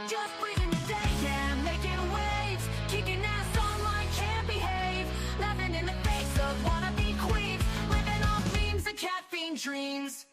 Just breathing the day, yeah, making waves, kicking ass online, can't behave, laughing in the face of wannabe queens, living off memes and caffeine dreams.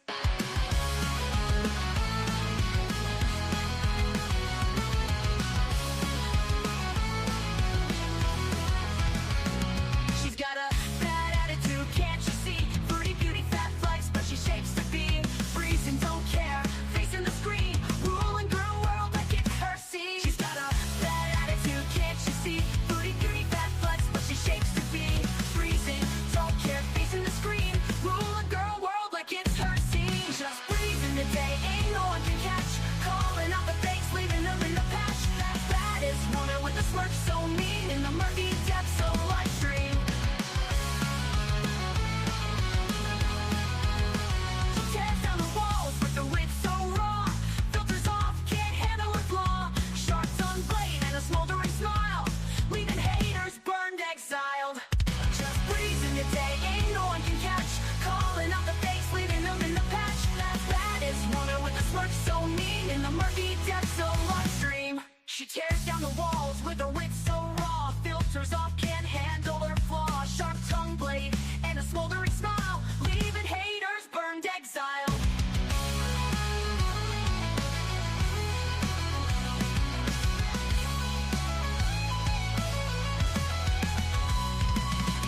She's got a bad attitude, can't you see? Fruity beauty, fat flights, but she shapes to be. Freezing, don't care, facing the screen, ruling girl world like it's her scene. She's got a bad attitude, can't you see? Fruity beauty, fat flights, but she shapes to be. Freezing, don't care, facing the screen, ruling girl world like it's her scene. Just breathing the day, ain't no one can catch. Calling out the fakes, leaving them in the patch. That baddest woman with a smirk so mean in the murky depths of life stream. She tears down the walls with the wit so raw. Filters off, can't handle her flaw. Sharp tongue blade and a smoldering smile, leaving haters burned, exiled. Just breezing the day, ain't no one can catch. Calling out the fakes, leaving them in the patch. That baddest woman with a smirk so mean in the murky depths of life stream. She tears down the walls with her wit so raw. Filters off, can't handle her flaw. Sharp tongue blade and a smoldering smile, leaving haters burned, exiled.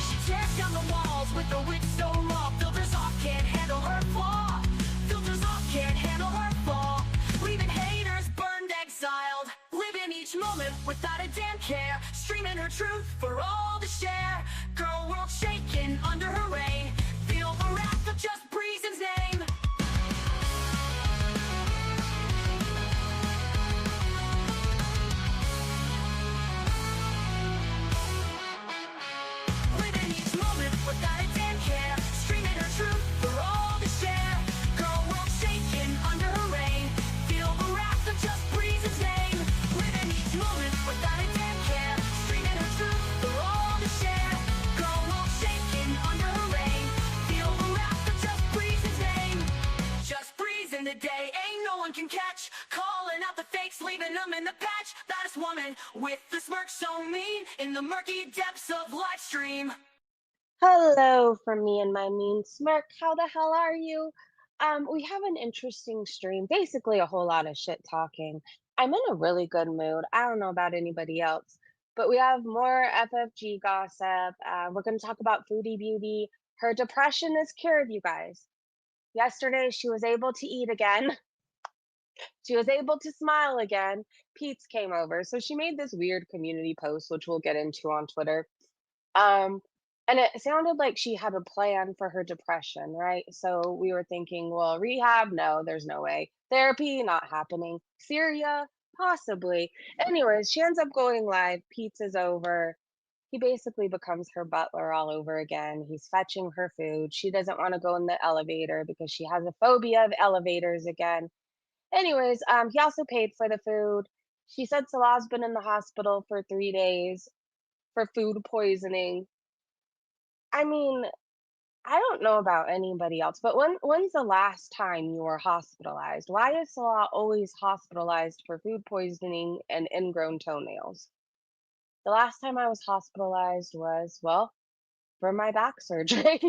She tears down the walls with her wit so raw. Filters off, can't handle her flaw. Filters off, can't handle her flaw, leaving haters burned, exiled. Living each moment without a damn care, streaming her truth for all to share. Girl world shaking under her reign, feel the wrath of just Breezen's name. Living each moment without a damn care, streaming her truth for all to share. Girl world shaking under her reign, feel the wrath of just Breezen's name. Living each moment without a damn care, streaming her truth for all to share. Girl world shaking under her reign, feel the wrath of just Breezen's name. Just breezing the day, ain't no one can catch. Calling out the fakes, leaving them in the patch. That woman with the smirk so mean in the murky depths of live stream. Hello from me and my mean smirk. How the hell are you? We have an interesting stream, basically a whole lot of shit talking. I'm in a really good mood. I don't know about anybody else, but we have more FFG gossip. We're going to talk about Foodie Beauty. Her depression is cured, you guys. Yesterday, she was able to eat again. She was able to smile again. Pete's came over. So she made this weird community post, which we'll get into on Twitter. Um, and it sounded like she had a plan for her depression, right? So we were thinking, well, rehab, no, there's no way. Therapy, not happening. Syria, possibly. Anyways, she ends up going live. Pizza's over. He basically becomes her butler all over again. He's fetching her food. She doesn't want to go in the elevator because she has a phobia of elevators again. Anyways, he also paid for the food. She said Salah's been in the hospital for 3 days for food poisoning. I mean, I don't know about anybody else, but when's the last time you were hospitalized? Why is Salah always hospitalized for food poisoning and ingrown toenails? The last time I was hospitalized was, well, for my back surgery,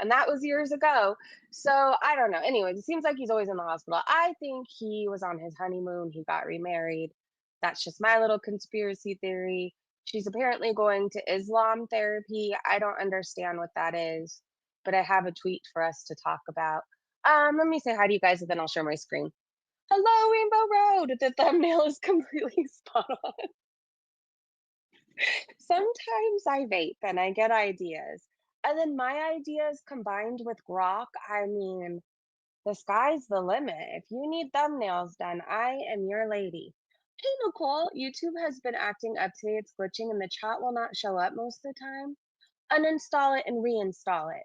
and that was years ago. So I don't know. Anyways, it seems like he's always in the hospital. I think he was on his honeymoon. He got remarried. That's just my little conspiracy theory. She's apparently going to Islam therapy. I don't understand what that is, but I have a tweet for us to talk about. Let me say hi to you guys and then I'll share my screen. Hello, Rainbow Road. The thumbnail is completely spot on. Sometimes I vape and I get ideas. And then my ideas combined with grok, I mean, the sky's the limit. If you need thumbnails done, I am your lady. Hey, Nicole, YouTube has been acting up today. It's glitching and the chat will not show up most of the time. Uninstall it and reinstall it.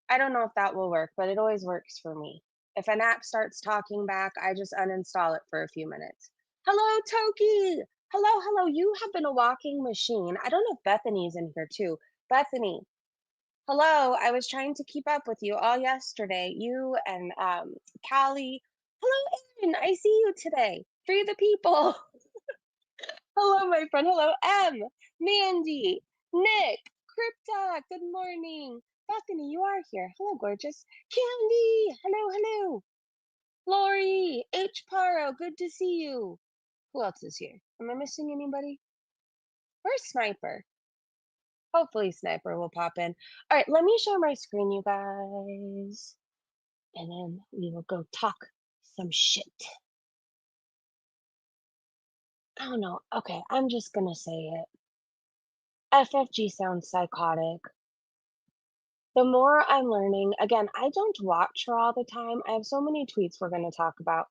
I don't know if that will work, but it always works for me. If an app starts talking back, I just uninstall it for a few minutes. Hello, Toki. Hello. You have been a walking machine. I don't know if Bethany's in here too. Bethany, hello. I was trying to keep up with you all yesterday. You and Callie. Hello, Erin. I see you today. Free the people. Hello, my friend. Hello, M, Mandy, Nick, Crypta. Good morning. Bethany, you are here. Hello, gorgeous. Candy. Hello, hello. Lori, H. Paro. Good to see you. Who else is here? Am I missing anybody? Where's Sniper? Hopefully, Sniper will pop in. All right, let me share my screen, you guys, and then we will go talk some shit. I don't know. Okay, I'm just gonna say it. FFG sounds psychotic. The more I'm learning, again, I don't watch her all the time. I have so many tweets we're going to talk about.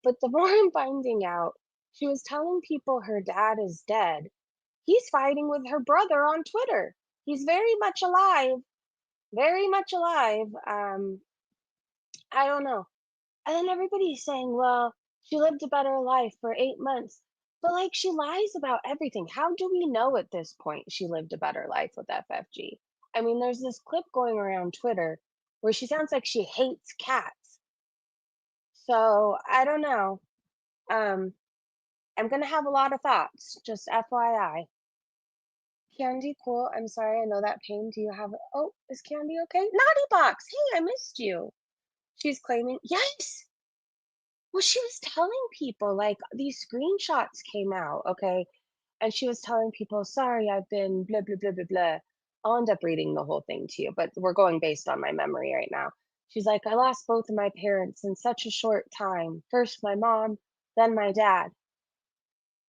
But the more I'm finding out, she was telling people her dad is dead. He's fighting with her brother on Twitter. He's very much alive, very much alive. I don't know. And then everybody's saying, well, she lived a better life for 8 months. But like she lies about everything. How do we know at this point she lived a better life with FFG? I mean, there's this clip going around Twitter where she sounds like she hates cats. So I don't know. Um, I'm gonna have a lot of thoughts, just FYI. Candy, cool. I'm sorry, I know that pain. Do you have oh, is Candy okay? Naughty Box, hey, I missed you. She's claiming, yes. Well, she was telling people, like, these screenshots came out, okay? And she was telling people, "Sorry, I've been blah, blah, blah, blah, blah." I'll end up reading the whole thing to you, but we're going based on my memory right now. She's like, "I lost both of my parents in such a short time. First my mom, then my dad."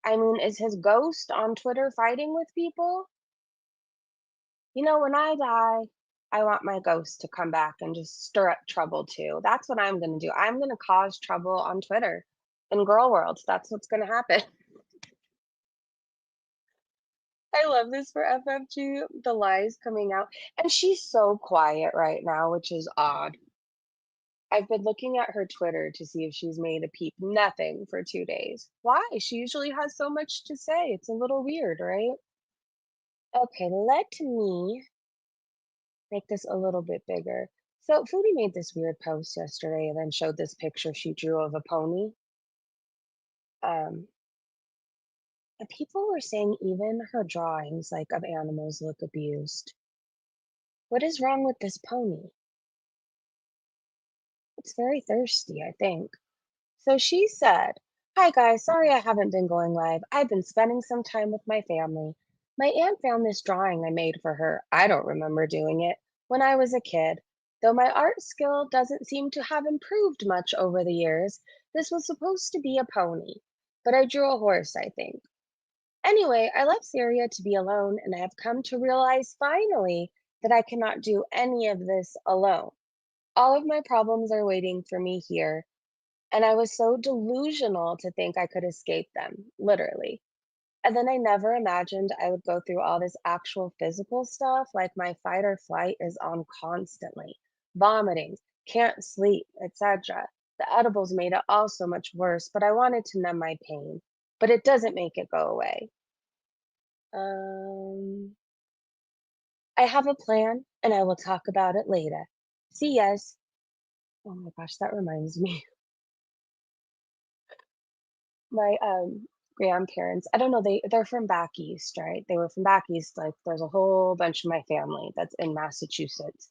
I mean, is his ghost on Twitter fighting with people? You know, when I die, I want my ghost to come back and just stir up trouble too. That's what I'm gonna do. I'm gonna cause trouble on Twitter in girl world. That's what's gonna happen. I love this for FFG, the lies coming out. And she's so quiet right now, which is odd. I've been looking at her Twitter to see if she's made a peep. Nothing for 2 days. Why? She usually has so much to say. It's a little weird, right? Okay, let me make this a little bit bigger. So Foodie made this weird post yesterday and then showed this picture she drew of a pony. Um, and people were saying even her drawings like of animals look abused. What is wrong with this pony? It's very thirsty, I think. So she said, "Hi guys, sorry I haven't been going live. I've been spending some time with my family. My aunt found this drawing I made for her. I don't remember doing it when I was a kid. Though my art skill doesn't seem to have improved much over the years, this was supposed to be a pony, but I drew a horse, I think. Anyway, I left Syria to be alone, and I have come to realize finally that I cannot do any of this alone. All of my problems are waiting for me here, and I was so delusional to think I could escape them, literally. And then I never imagined I would go through all this actual physical stuff, like my fight or flight is on constantly, vomiting, can't sleep, etc. The edibles made it all so much worse, but I wanted to numb my pain, but it doesn't make it go away. Um, I have a plan, and I will talk about it later. See yes. Oh my gosh, that reminds me. My, grandparents, I don't know, they're from back east, right? They were from back east, like, there's a whole bunch of my family that's in Massachusetts,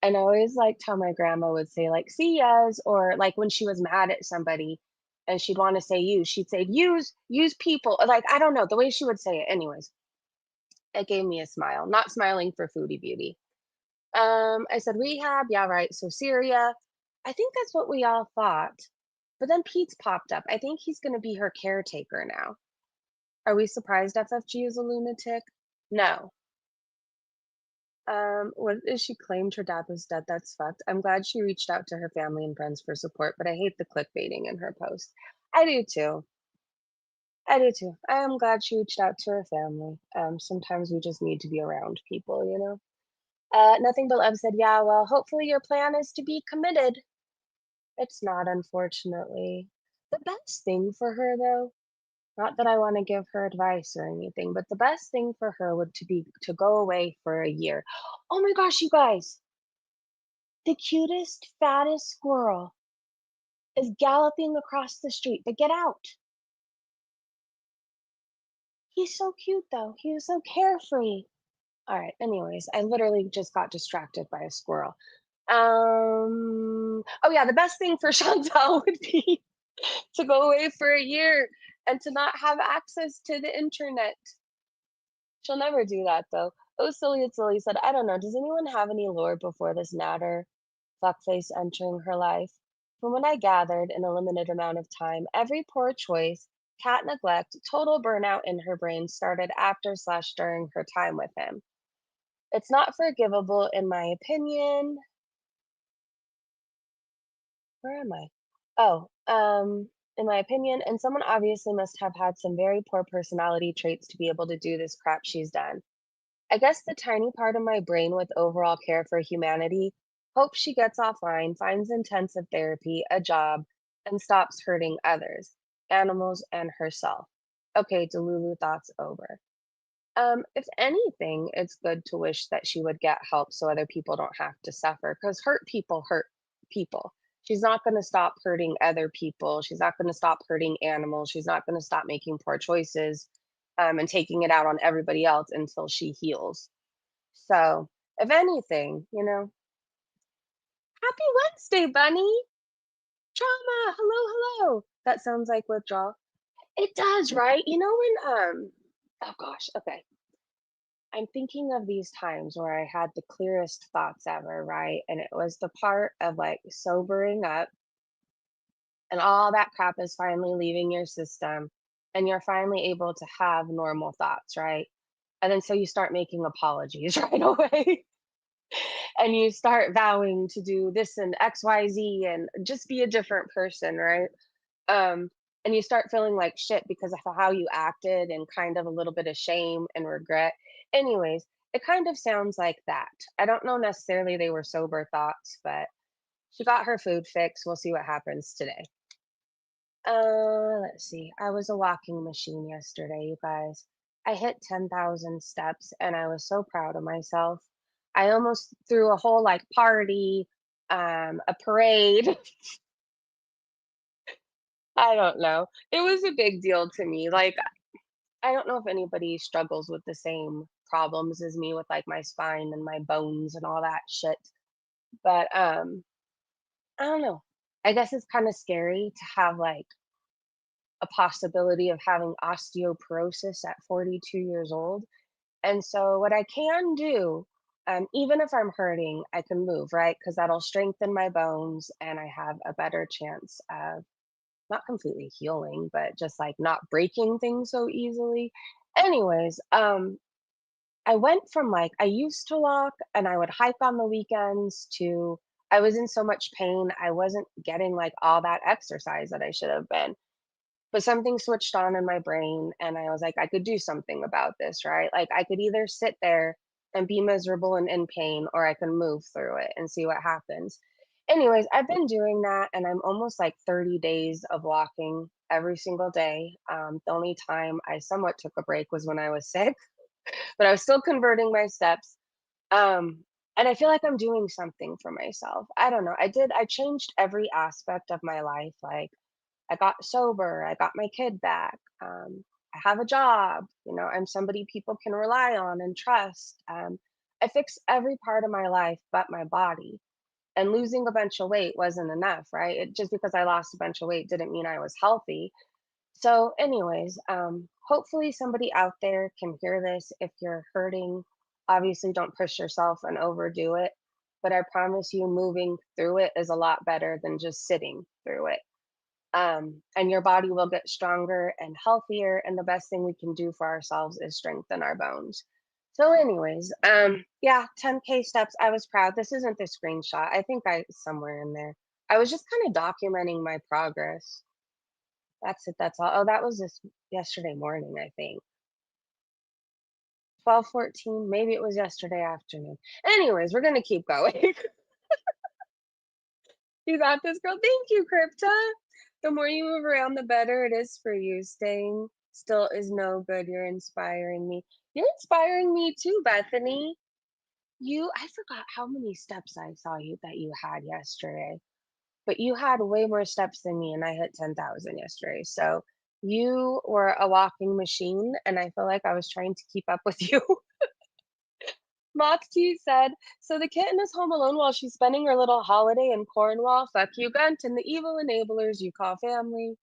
and I always liked how my grandma would say, like, "See yas," or, like, when she was mad at somebody and she'd wanna say "you," she'd say, use people," like, I don't know, the way she would say it, anyways, it gave me a smile, not smiling for Foodie Beauty. I said, "Rehab, yeah, right, so Syria." I think that's what we all thought, but then Pete's popped up. I think he's gonna be her caretaker now. Are we surprised FFG is a lunatic? No. What if she claimed her dad was dead? That's fucked. I'm glad she reached out to her family and friends for support, but I hate the clickbaiting in her post. I do too. I do too. I am glad she reached out to her family. Sometimes we just need to be around people, you know? Nothing but love said, yeah, well, hopefully your plan is to be committed. It's not, unfortunately. The best thing for her, though, not that I wanna give her advice or anything, but the best thing for her would to be to go away for a year. Oh my gosh, you guys! The cutest, fattest squirrel is galloping across the street, but get out. He's so cute though. He was so carefree. All right. Anyways, I literally just got distracted by a squirrel. Oh yeah, the best thing for Chantal would be to go away for a year and to not have access to the internet. She'll never do that though. Oh, silly, it's silly said, I don't know. Does anyone have any lore before this natter fuckface entering her life? From what I gathered in a limited amount of time, every poor choice, cat neglect, total burnout in her brain started after slash during her time with him. It's not forgivable in my opinion. Where am I? Oh, in my opinion, and someone obviously must have had some very poor personality traits to be able to do this crap she's done. I guess the tiny part of my brain with overall care for humanity hopes she gets offline, finds intensive therapy, a job, and stops hurting others, animals, and herself. Okay, Delulu thoughts over. If anything, it's good to wish that she would get help so other people don't have to suffer because hurt people. She's not going to stop hurting other people. She's not going to stop hurting animals. She's not going to stop making poor choices and taking it out on everybody else until she heals. So, if anything, happy Wednesday, bunny. Drama. Hello, hello. That sounds like withdrawal. It does, right? Oh gosh, okay. I'm thinking of these times where I had the clearest thoughts ever, right? And it was the part of like sobering up and all that crap is finally leaving your system and you're finally able to have normal thoughts, right? And then so you start making apologies right away and you start vowing to do this and XYZ and just be a different person, right? Um, and you start feeling like shit because of how you acted and kind of a little bit of shame and regret. Anyways, it kind of sounds like that. I don't know necessarily they were sober thoughts, but she got her food fix. We'll see what happens today. Let's see. I was a walking machine yesterday, you guys. I hit 10,000 steps and I was so proud of myself. I almost threw a whole like party, a parade. I don't know. It was a big deal to me. Like, I don't know if anybody struggles with the same problems as me with like my spine and my bones and all that shit. But I don't know. I guess it's kind of scary to have like a possibility of having osteoporosis at 42 years old. And so what I can do, even if I'm hurting, I can move, right? Because that'll strengthen my bones and I have a better chance of not completely healing, but just like not breaking things so easily. Anyways, I went from like I used to walk and I would hike on the weekends to I was in so much pain, I wasn't getting like all that exercise that I should have been. But something switched on in my brain and I was like, I could do something about this, right? Like I could either sit there and be miserable and in pain, or I can move through it and see what happens. Anyways, I've been doing that and I'm almost like 30 days of walking every single day. The only time I somewhat took a break was when I was sick, but I was still converting my steps. Um, and I feel like I'm doing something for myself. I don't know. I changed every aspect of my life. Like, I got sober, I got my kid back, I have a job, I'm somebody people can rely on and trust. I fixed every part of my life but my body. And losing a bunch of weight wasn't enough, right? Just because I lost a bunch of weight didn't mean I was healthy. So, anyways, hopefully somebody out there can hear this. If you're hurting, obviously don't push yourself and overdo it. But I promise you, moving through it is a lot better than just sitting through it, and your body will get stronger and healthier. And the best thing we can do for ourselves is strengthen our bones. So, anyways, yeah, 10K steps. I was proud. This isn't the screenshot. I think I somewhere in there. I was just kind of documenting my progress. That's it. That's all. Oh, that was this yesterday morning, I think. 12:14. Maybe it was yesterday afternoon. Anyways, we're gonna keep going. You got this, girl. Thank you, Crypta. The more you move around, the better it is for you. Staying still is no good. You're inspiring me. You're inspiring me too, Bethany. I forgot how many steps I saw you that you had yesterday, but you had way more steps than me, and I hit 10,000 yesterday. So You were a walking machine, and I feel like I was trying to keep up with you. Moxie said, "So the kitten is home alone while she's spending her little holiday in Cornwall. Fuck you, Gunt, and the evil enablers you call family."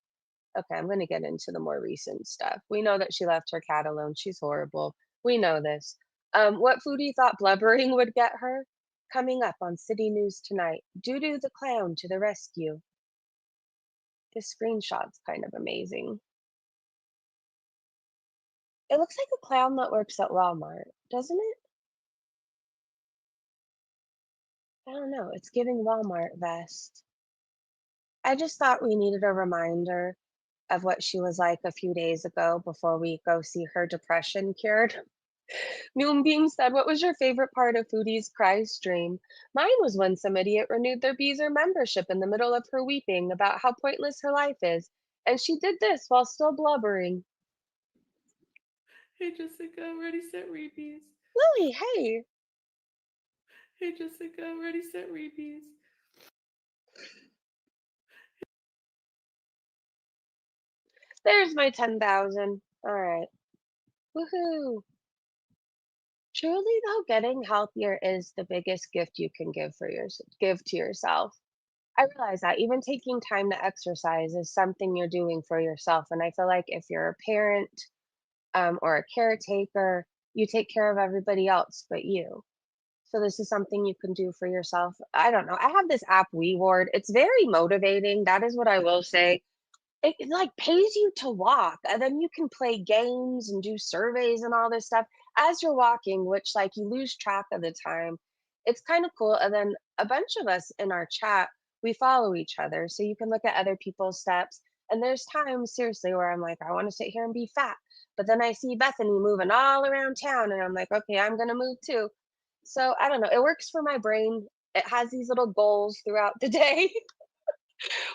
Okay, I'm going to get into the more recent stuff. We know that she left her cat alone. She's horrible. We know this. What Foodie thought blubbering would get her? Coming up on City News tonight. Doo Doo the clown to the rescue. This screenshot's kind of amazing. It looks like a clown that works at Walmart, doesn't it? I don't know. It's giving Walmart vest. I just thought we needed a reminder of what she was like a few days ago before we go see her depression cured. Moonbeam said, "What was your favorite part of Foodie's cry stream?" Mine was when some idiot renewed their Beezer membership in the middle of her weeping about how pointless her life is. And she did this while still blubbering. Hey Jessica, ready set repeats. Lily, hey, Hey Jessica, ready set repeats. there's my 10,000. All right. Woohoo. Truly, though, getting healthier is the biggest gift you can give to yourself. I realize that even taking time to exercise is something you're doing for yourself. And I feel like if you're a parent or a caretaker, you take care of everybody else but you. So this is something you can do for yourself. I don't know. I have this app, WeWard. It's very motivating. That is what I will say. It, like, pays you to walk, and then you can play games and do surveys and all this stuff as you're walking, which, like, you lose track of the time. It's kind of cool, and then a bunch of us in our chat, we follow each other, so you can look at other people's steps, and there's times, seriously, where I'm like, "I wanna sit here and be fat," but then I see Bethany moving all around town, and I'm like, "Okay, I'm gonna move too." So, I don't know, it works for my brain. It has these little goals throughout the day.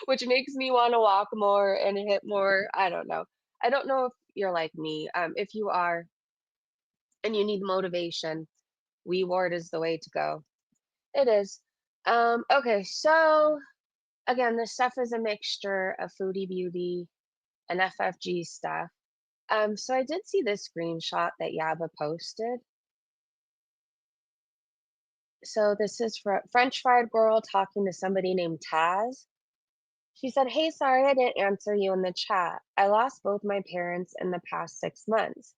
Which makes me want to walk more and hit more. I don't know. I don't know if you're like me. If you are and you need motivation, WeWard is the way to go. It is. Okay, so again, this stuff is a mixture of foodie beauty and FFG stuff. So I did see this screenshot that Yaba posted. So this is for French fried girl talking to somebody named Taz. She said, "Hey, sorry I didn't answer you in the chat. I lost both my parents in the past 6 months,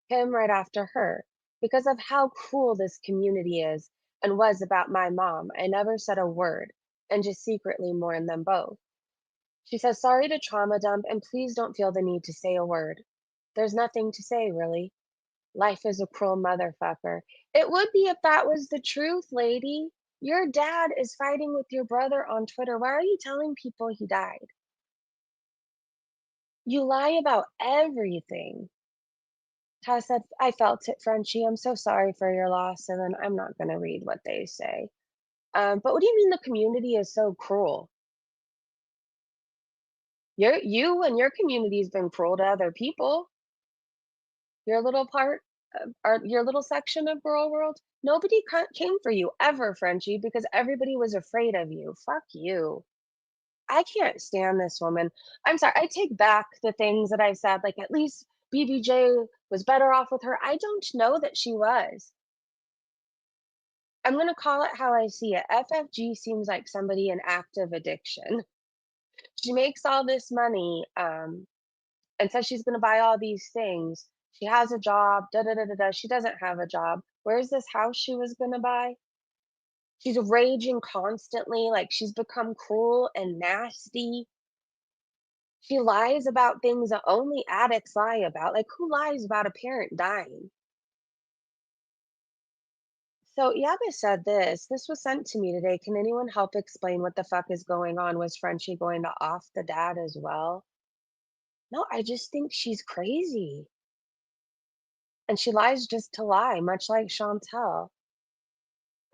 him right after her. Because of how cruel this community is and was about my mom, I never said a word and just secretly mourned them both." She says, "Sorry to trauma dump and please don't feel the need to say a word. There's nothing to say, really. Life is a cruel motherfucker." It would be if that was the truth, lady. Your dad is fighting with your brother on Twitter. Why are you telling people he died? You lie about everything. Taz said, "I felt it, Frenchie. I'm so sorry for your loss." And then I'm not going to read what they say. But what do you mean the community is so cruel? You and your community has been cruel to other people. Your little part, or your little section of Girl World, nobody came for you ever, Frenchie, because everybody was afraid of you. Fuck you. I can't stand this woman. I'm sorry. I take back the things that I said. Like, at least BBJ was better off with her. I don't know that she was. I'm going to call it how I see it. FFG seems like somebody in active addiction. She makes all this money and says she's going to buy all these things. She has a job. Da da da da da. She doesn't have a job. Where's this house she was going to buy? She's raging constantly. Like, she's become cruel and nasty. She lies about things that only addicts lie about. Like, who lies about a parent dying? So Yaba said this. This was sent to me today. Can anyone help explain what the fuck is going on? Was Frenchie going to off the dad as well? No, I just think she's crazy. And she lies just to lie, much like Chantal.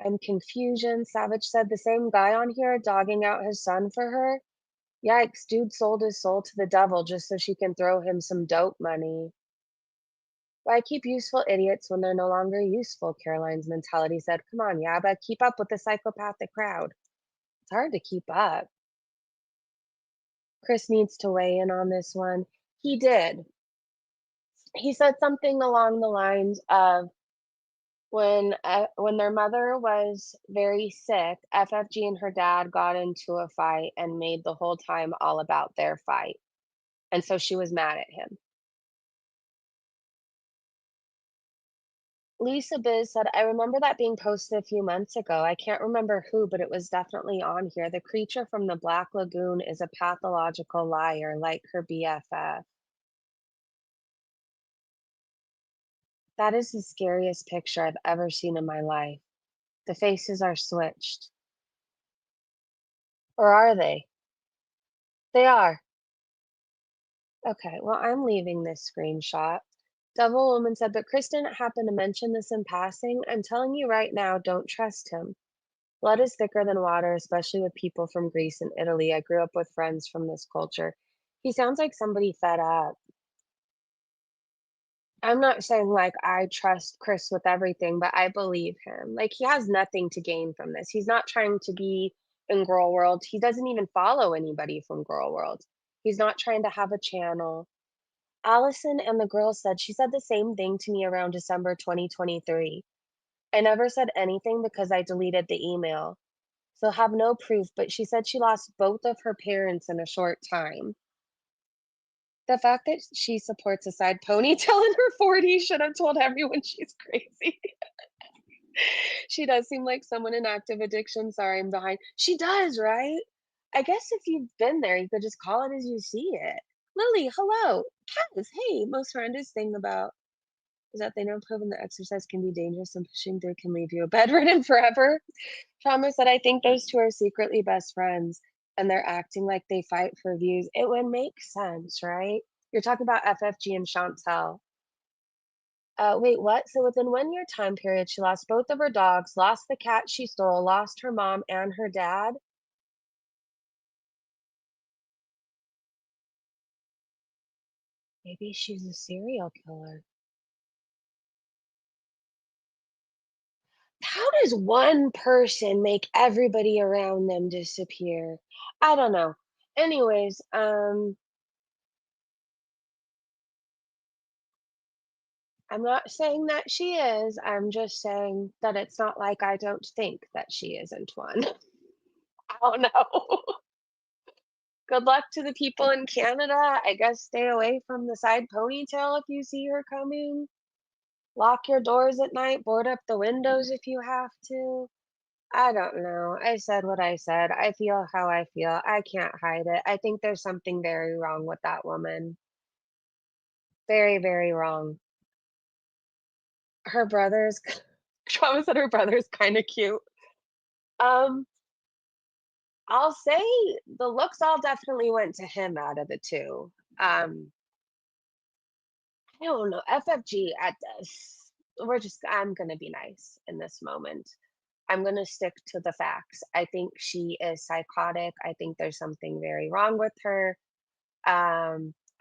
I'm confusion. Savage said the same guy on here dogging out his son for her. Yikes, dude sold his soul to the devil just so she can throw him some dope money. Why keep useful idiots when they're no longer useful? Caroline's mentality said. Come on, Yaba, keep up with the psychopathic crowd. It's hard to keep up. Chris needs to weigh in on this one. He did. He said something along the lines of when their mother was very sick, FFG and her dad got into a fight and made the whole time all about their fight, and so she was mad at him. Lisa Biz said, "I remember that being posted a few months ago. I can't remember who, but it was definitely on here. The creature from the Black Lagoon is a pathological liar, like her BFF." That is the scariest picture I've ever seen in my life. The faces are switched. Or are they? They are. Okay, well, I'm leaving this screenshot. Devil Woman said, but Chris didn't happen to mention this in passing. I'm telling you right now, don't trust him. Blood is thicker than water, especially with people from Greece and Italy. I grew up with friends from this culture. He sounds like somebody fed up. I'm not saying like I trust Chris with everything, but I believe him. Like he has nothing to gain from this. He's not trying to be in Girl World. He doesn't even follow anybody from Girl World. He's not trying to have a channel. Allison and the girl said she said the same thing to me around December 2023. I never said anything because I deleted the email. So have no proof, but she said she lost both of her parents in a short time. The fact that she supports a side ponytail in her 40s should have told everyone she's crazy. She does seem like someone in active addiction. Sorry, I'm behind. She does, right? I guess if you've been there, you could just call it as you see it. Lily, hello. Kaz, hey, most horrendous thing about is that they know proven that exercise can be dangerous and pushing through can leave you bedridden forever. Trauma said, I think those two are secretly best friends and they're acting like they fight for views. It would make sense, right? You're talking about FFG and Chantal. Wait, what? So within 1 year time period, she lost both of her dogs, lost the cat she stole, lost her mom and her dad. Maybe she's a serial killer. How does one person make everybody around them disappear? I don't know. Anyways, I'm not saying that she is. I'm just saying that it's not like I don't think that she isn't one. I don't know. Good luck to the people in Canada. I guess stay away from the side ponytail if you see her coming. Lock your doors at night, board up the windows if you have to. I don't know. I said what I said. I feel how I feel. I can't hide it. I think there's something very wrong with that woman. Very, very wrong. Her brother's Trauma said her brother's kind of cute. Um, I'll say the looks all definitely went to him out of the two. I don't know. FFG at this. I'm gonna be nice in this moment. I'm gonna stick to the facts. I think she is psychotic. I think there's something very wrong with her.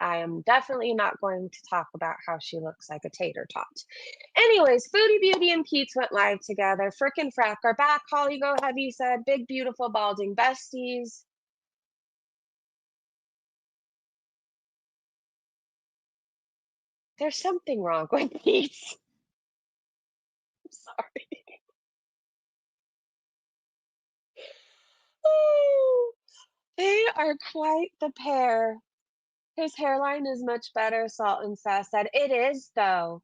I am definitely not going to talk about how she looks like a tater tot. Anyways, Foodie Beauty and Pete's went live together. Frickin' frack are back. Holly Go Heavy said, big, beautiful, balding besties. There's something wrong with Pete's. I'm sorry. Ooh, they are quite the pair. His hairline is much better, Salt and Sass said. It is, though.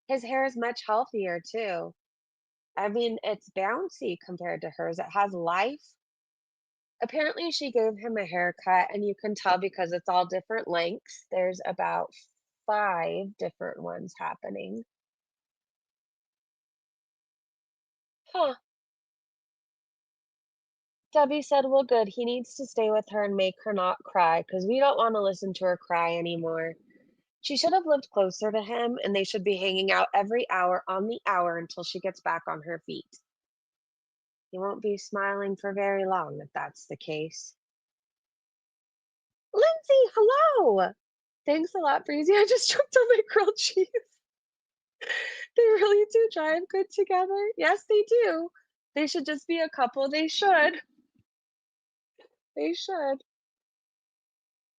His hair is much healthier, too. I mean, it's bouncy compared to hers. It has life. Apparently, she gave him a haircut, and you can tell because it's all different lengths. There's about 5 different ones happening. Huh. Debbie said, well, good. He needs to stay with her and make her not cry because we don't want to listen to her cry anymore. She should have lived closer to him, and they should be hanging out every hour on the hour until she gets back on her feet. He won't be smiling for very long if that's the case. Lindsay, hello! Thanks a lot, Breezy. I just choked on my grilled cheese. They really do drive good together. Yes, they do. They should just be a couple. They should. They should.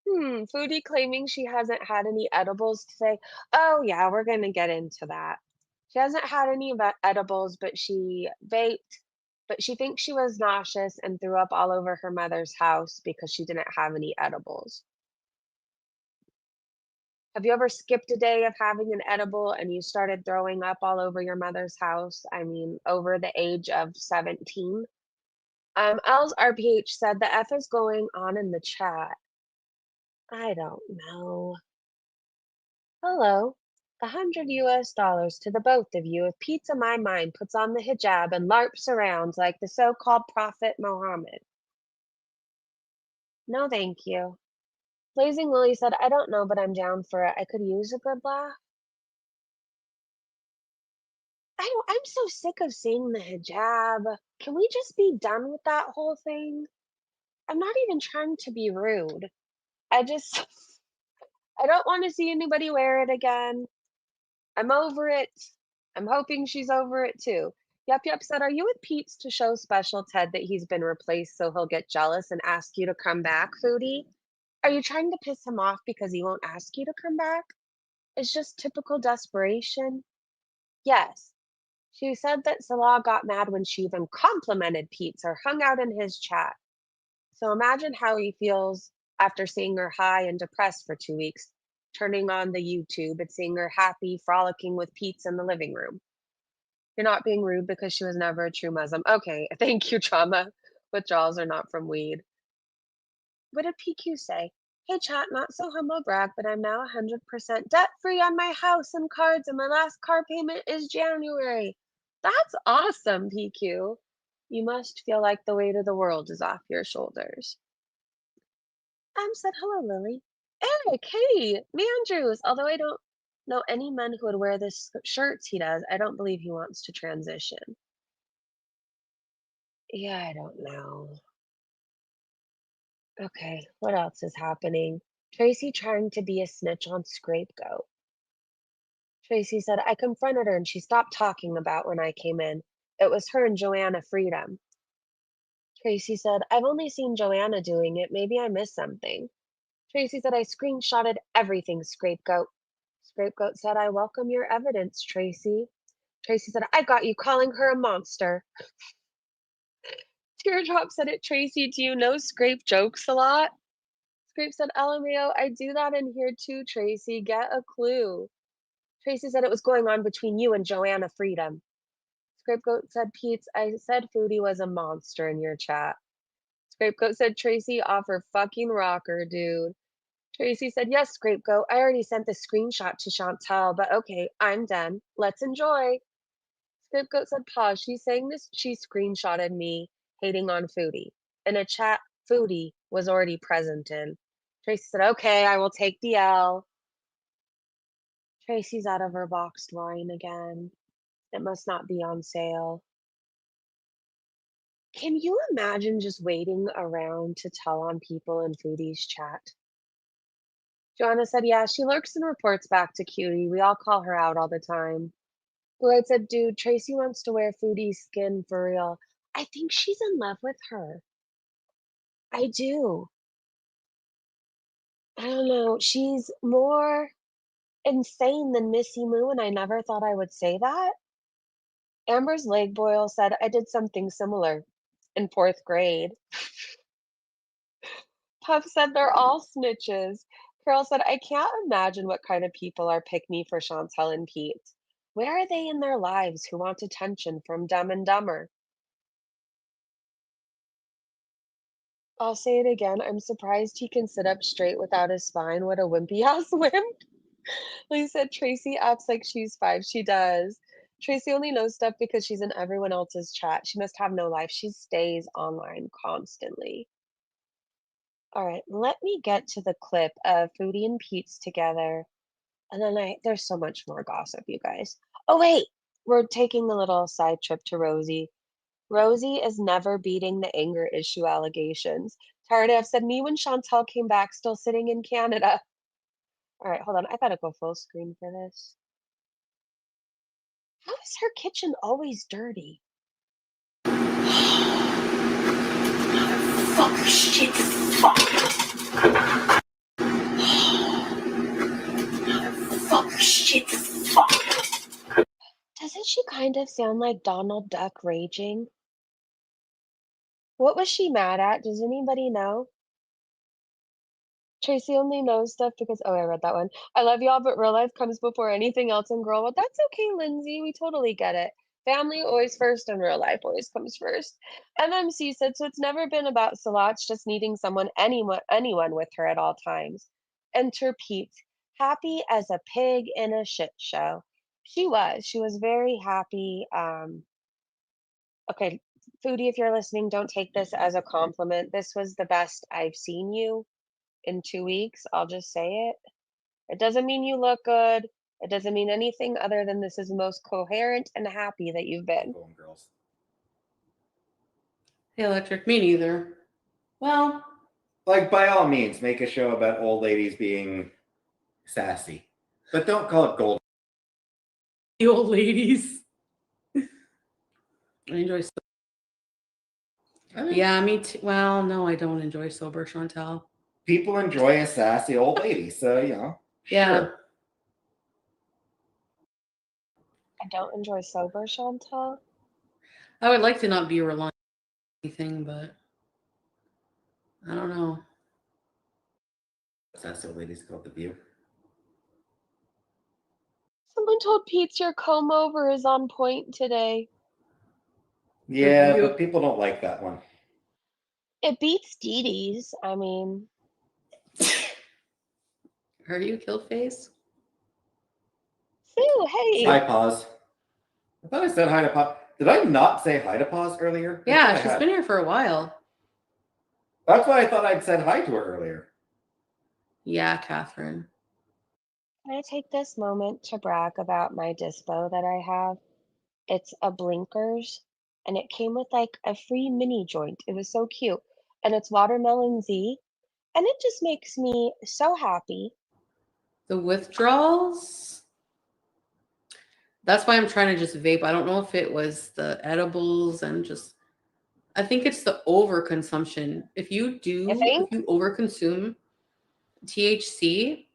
Foodie claiming she hasn't had any edibles today. Oh, yeah, we're gonna get into that. She hasn't had any edibles, but she vaped, but she thinks she was nauseous and threw up all over her mother's house because she didn't have any edibles. Have you ever skipped a day of having an edible and you started throwing up all over your mother's house? I mean, over the age of 17? Els RPH said the F is going on in the chat. I don't know. Hello. $100 to the both of you if Pizza My Mind puts on the hijab and LARPs around like the so-called Prophet Muhammad. No, thank you. Blazing Lily said, I don't know, but I'm down for it. I could use a good laugh. I'm so sick of seeing the hijab. Can we just be done with that whole thing? I'm not even trying to be rude. I just, I don't want to see anybody wear it again. I'm over it. I'm hoping she's over it too. Yep, yep said, are you with Pete's to show Special Ted that he's been replaced so he'll get jealous and ask you to come back, Foodie? Are you trying to piss him off because he won't ask you to come back? It's just typical desperation. Yes. She said that Salah got mad when she even complimented Pete or hung out in his chat. So imagine how he feels after seeing her high and depressed for 2 weeks, turning on the YouTube and seeing her happy, frolicking with Pete's in the living room. You're not being rude because she was never a true Muslim. Okay, thank you, trauma. Withdrawals are not from weed. What did PQ say? Hey, chat, not so humble brag, but I'm now 100% debt free on my house and cards, and my last car payment is January. That's awesome, PQ. You must feel like the weight of the world is off your shoulders. Said hello, Lily. Eric, hey, me Andrews. Although I don't know any men who would wear this shirts he does, I don't believe he wants to transition. Yeah, I don't know. Okay, what else is happening? Tracy trying to be a snitch on Scapegoat. Tracy said, I confronted her and she stopped talking about when I came in. It was her and Joanna Freedom. Tracy said, I've only seen Joanna doing it. Maybe I missed something. Tracy said, I screenshotted everything, Scapegoat. Scapegoat said, I welcome your evidence, Tracy. Tracy said, I got you calling her a monster. Teardrop said it, Tracy, do you know Scrape jokes a lot? Scrape said, LMAO, I do that in here too, Tracy. Get a clue. Tracy said it was going on between you and Joanna Freedom. Scapegoat said, Pete's, I said Foodie was a monster in your chat. Scapegoat said, Tracy off her fucking rocker, dude. Tracy said, yes, Scapegoat. I already sent the screenshot to Chantal, but okay, I'm done. Let's enjoy. Scapegoat said, pause. She's saying this. She screenshotted me hating on Foodie. In a chat Foodie was already present in. Tracy said, okay, I will take the L. Tracy's out of her boxed wine again. It must not be on sale. Can you imagine just waiting around to tell on people in Foodie's chat? Joanna said, yeah, she lurks and reports back to Cutie. We all call her out all the time. Lloyd said, dude, Tracy wants to wear Foodie's skin for real. I think she's in love with her. I do. I don't know. She's more insane than Missy Moo, and I never thought I would say that. Amber's leg boil said, I did something similar in 4th grade. Puff said they're all snitches. Carol said, I can't imagine what kind of people are pick me for Chantal and Pete. Where are they in their lives who want attention from Dumb and Dumber? I'll say it again. I'm surprised he can sit up straight without his spine. What a wimpy ass wimp. Lee said Tracy acts like she's 5. She does. Tracy only knows stuff because she's in everyone else's chat. She must have no life. She stays online constantly. All right, let me get to the clip of Foodie and Pete's together. And then there's so much more gossip, you guys. Oh, wait, we're taking a little side trip to Rosie. Rosie is never beating the anger issue allegations. Tardive said, me when Chantal came back, still sitting in Canada. All right, hold on. I gotta go full screen for this. How is her kitchen always dirty? Fuck shit, fuck. kind of sound like Donald Duck raging. What was she mad at? Does anybody know? Tracy only knows stuff because I read that one. I love y'all, but real life comes before anything else in girl. Well, that's okay, Lindsay. We totally get it. Family always first and real life always comes first. MMC said, so it's never been about Salat's just needing someone, anyone with her at all times. Enter Pete, happy as a pig in a shit show. She was. She was very happy. Okay, Foodie, if you're listening, don't take this as a compliment. This was the best I've seen you in 2 weeks. I'll just say it. It doesn't mean you look good. It doesn't mean anything other than this is the most coherent and happy that you've been. Going, girls. Hey, Electric, me neither. Well, Like, by all means, make a show about old ladies being sassy, but don't call it gold. the old ladies. I enjoy. I mean, Yeah, me too. Well, no, I don't enjoy sober Chantal. people enjoy a sassy old lady, so you know. Yeah. Sure. I don't enjoy sober Chantal. I would like to not be reliant on anything, but I don't know. Sassy old ladies called The View. Someone told Pete your comb over is on point today. Yeah, View. but people don't like that one. It beats Dee Dee's. I mean, Are you kill face? Sue, hey. Hi, Pause. I thought I said hi to Pause. Did I not say hi to Pause earlier? I thought Yeah, I she's had. been here for a while. That's why I thought I'd said hi to her earlier. Yeah, Catherine. Can I take this moment to brag about my dispo that I have? It's a blinkers and it came with like a free mini joint. It was so cute. And it's watermelon Z. And it just makes me so happy. The withdrawals. That's why I'm trying to just vape. I don't know if it was the edibles and just. I think it's the overconsumption. If you think? overconsume THC,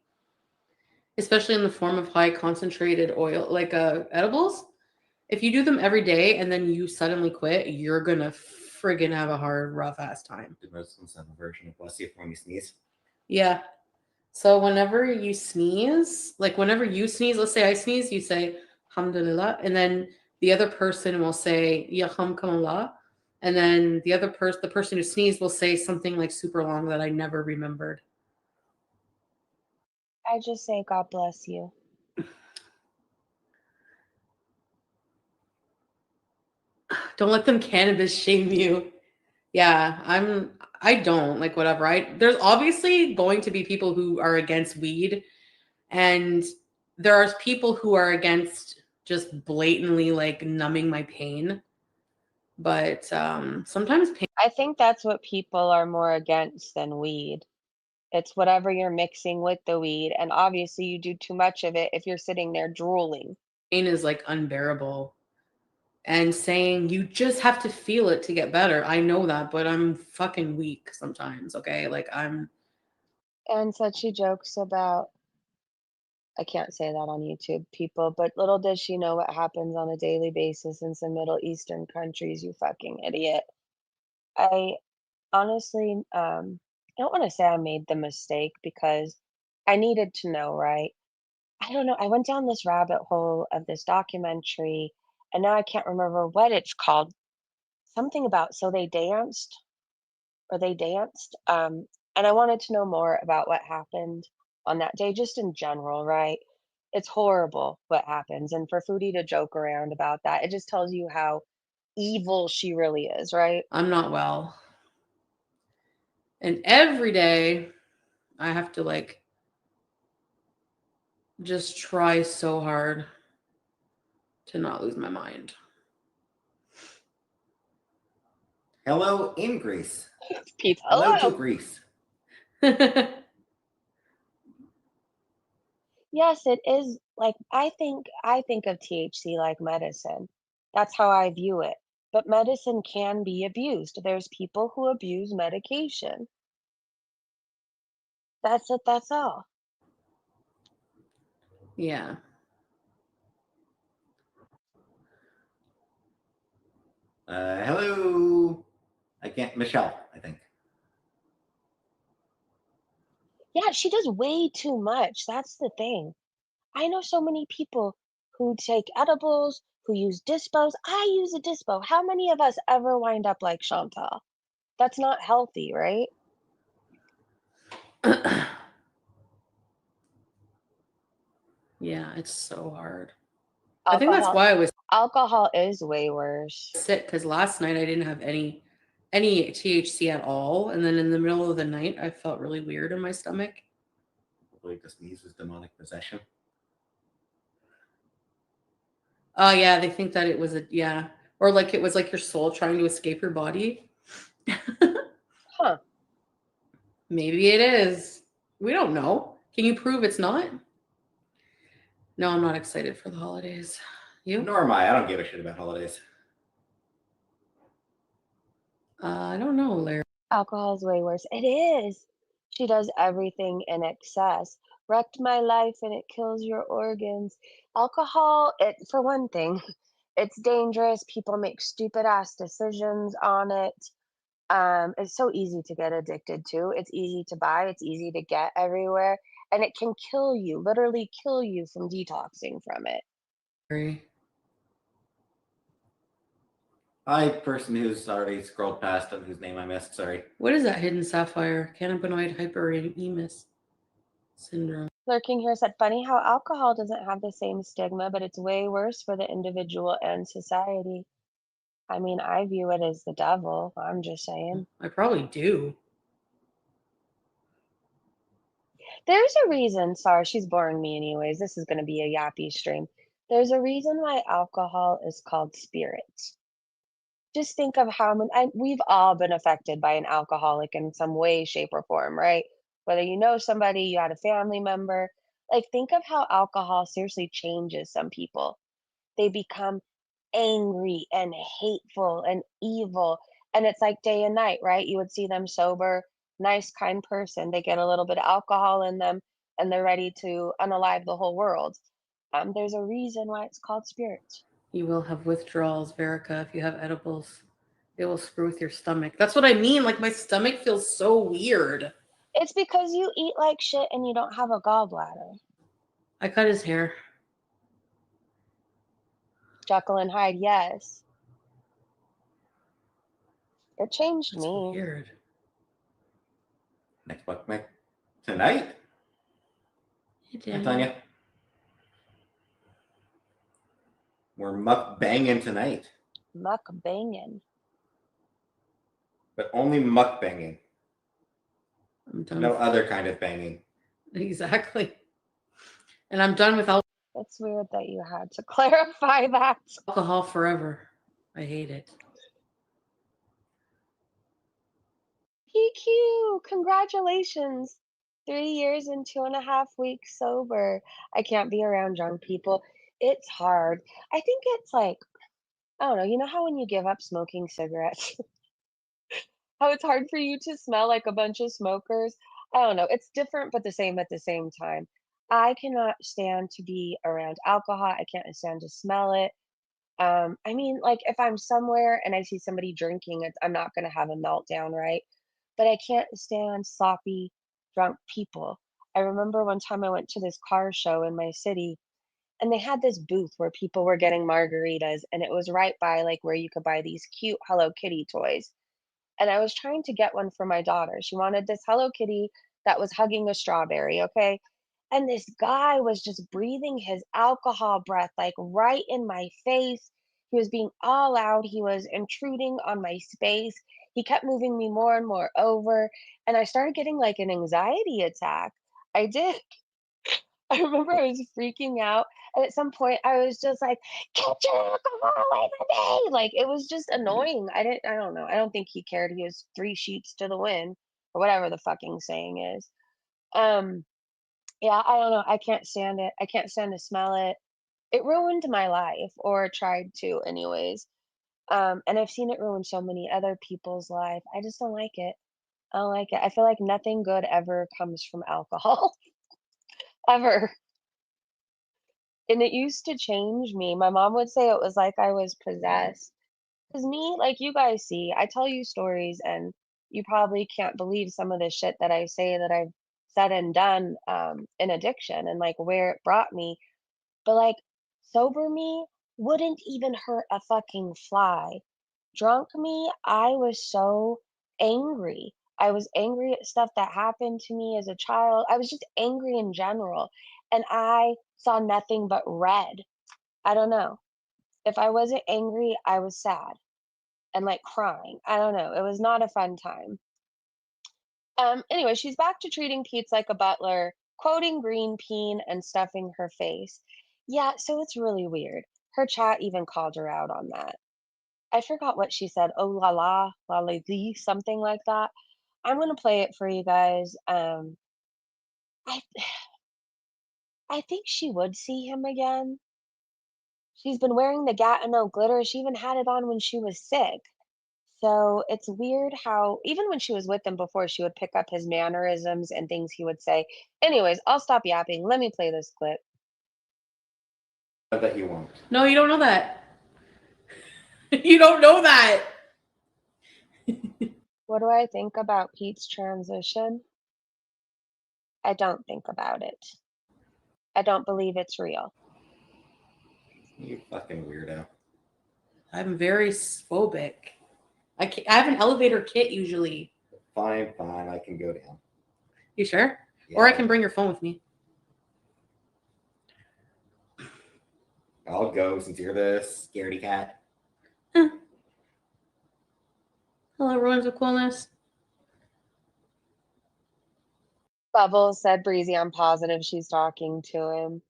especially in the form of high concentrated oil, like edibles, if you do them every day and then you suddenly quit, you're gonna friggin' have a hard, rough ass time. The Muslims have a version of bless you when you sneeze. Yeah. So whenever you sneeze, let's say I sneeze, you say alhamdulillah, and then the other person will say yarhamkallah, and then the person who sneezed will say something like super long that I never remembered. I just say God bless you. Don't let them cannabis shame you. Yeah, I don't like whatever. There's obviously going to be people who are against weed, and there are people who are against just blatantly like numbing my pain. But sometimes pain. I think that's what people are more against than weed. It's whatever you're mixing with the weed. And obviously, you do too much of it if you're sitting there drooling. Pain is like unbearable. And saying you just have to feel it to get better. I know that, but I'm fucking weak sometimes, okay? Like I'm. And said she jokes about, I can't say that on YouTube, people, but little does she know what happens on a daily basis in some Middle Eastern countries, you fucking idiot. I honestly, I don't want to say I made the mistake because I needed to know, right? I don't know. I went down this rabbit hole of this documentary, and now I can't remember what it's called. Something about so they danced or they danced. And I wanted to know more about what happened on that day, just in general, right? It's horrible what happens. And for Foodie to joke around about that, it just tells you how evil she really is, right? I'm not well. And every day I have to like just try so hard to not lose my mind. Hello in Greece. Pete, Hello to hello. Greece. Yes, it is like I think of THC like medicine. That's how I view it. But medicine can be abused. There's people who abuse medication. That's it, that's all. Yeah. Hello. I can't. Michelle, I think. Yeah, she does way too much. That's the thing. I know so many people who take edibles, who use dispos. I use a dispo. How many of us ever wind up like Chantal? That's not healthy, right? Yeah, it's so hard. I think that's Alcohol why I was alcohol is way worse. sick, because last night I didn't have any THC at all, and then in the middle of the night I felt really weird in my stomach. Probably the sneeze was demonic possession. Oh yeah, they think that it was or like it was like your soul trying to escape your body. Huh. Maybe it is. We don't know. Can you prove it's not? No, I'm not excited for the holidays. You? Nor am I. I don't give a shit about holidays. I don't know, Larry. Alcohol is way worse. It is. She does everything in excess. Wrecked my life and it kills your organs. Alcohol, it for one thing, it's dangerous. People make stupid ass decisions on it. It's so easy to get addicted to. It's easy to buy, it's easy to get everywhere, and it can kill you, literally kill you from detoxing from it. Larry. Hi, person who's already scrolled past and whose name I missed. Sorry. What is that hidden sapphire? Cannabinoid hyperemesis syndrome. Lurking here said, funny how alcohol doesn't have the same stigma, but it's way worse for the individual and society. I mean, I view it as the devil. I'm just saying. I probably do. There's a reason. Sorry, she's boring me anyways. This is going to be a yappy stream. There's a reason why alcohol is called spirits. Just think of how many we've all been affected by an alcoholic in some way, shape, or form, right? Whether you know somebody, you had a family member. Like, think of how alcohol seriously changes some people. They become angry and hateful and evil. And it's like day and night, right? You would see them sober, nice, kind person. They get a little bit of alcohol in them and they're ready to unalive the whole world. There's a reason why it's called spirits. You will have withdrawals, Verica, if you have edibles. It will screw with your stomach. That's what I mean. Like my stomach feels so weird. It's because you eat like shit and you don't have a gallbladder. I cut his hair. Jekyll and Hyde, yes. It changed That's me. weird. Next book, tonight. Hey, I'm telling you, we're mukbanging tonight, Mukbanging. but only mukbanging. I'm done. No other kind of banging. Exactly. And I'm done with It's weird that you had to clarify that. alcohol forever. I hate it. PQ, congratulations. 3 years and 2.5 weeks sober. I can't be around drunk people. It's hard. I think it's like, I don't know, you know how when you give up smoking cigarettes, how it's hard for you to smell like a bunch of smokers? I don't know. It's different, but the same at the same time. I cannot stand to be around alcohol. I can't stand to smell it. I mean, like if I'm somewhere and I see somebody drinking, I'm not going to have a meltdown, right? But I can't stand sloppy, drunk people. I remember one time I went to this car show in my city and they had this booth where people were getting margaritas and it was right by like where you could buy these cute Hello Kitty toys. And I was trying to get one for my daughter. She wanted this Hello Kitty that was hugging a strawberry, okay? And this guy was just breathing his alcohol breath like right in my face. He was being all loud. He was intruding on my space. He kept moving me more and more over. And I started getting like an anxiety attack. I did. I remember I was freaking out. And at some point I was just like, get your alcohol away from me. Like it was just annoying. I don't know. I don't think he cared. He was three sheets to the wind or whatever the fucking saying is. Um, yeah, I don't know. I can't stand it. I can't stand to smell it. It ruined my life, or tried to, anyways. And I've seen it ruin so many other people's life. I just don't like it. I don't like it. I feel like nothing good ever comes from alcohol, ever. And it used to change me. My mom would say it was like I was possessed. Because me, like you guys see, I tell you stories and you probably can't believe some of the shit that I say that I've said and done in addiction and like where it brought me. But like sober me wouldn't even hurt a fucking fly. Drunk me, I was so angry. I was angry at stuff that happened to me as a child. I was just angry in general. And I saw nothing but red. I don't know. If I wasn't angry, I was sad and like crying. I don't know. It was not a fun time. Anyway, she's back to treating Pete like a butler, quoting Green Peen and stuffing her face. Yeah, so it's really weird. Her chat even called her out on that. I forgot what she said. Oh la lee, something like that. I'm gonna play it for you guys. I I think she would see him again. She's been wearing the Gatineau glitter. She even had it on when she was sick. So it's weird how even when she was with him before, she would pick up his mannerisms and things he would say. Anyways, I'll stop yapping. Let me play this clip. I bet you won't. No, you don't know that. You don't know that. What do I think about Pete's transition? I don't think about it. I don't believe it's real. You fucking weirdo. I'm very phobic. I have an elevator kit usually. Fine, I can go down. You sure? Yeah, Or I can bring your phone with me. I'll go since you're the scaredy cat. Hello, ruins of coolness. Bubbles said, Breezy, I'm positive she's talking to him.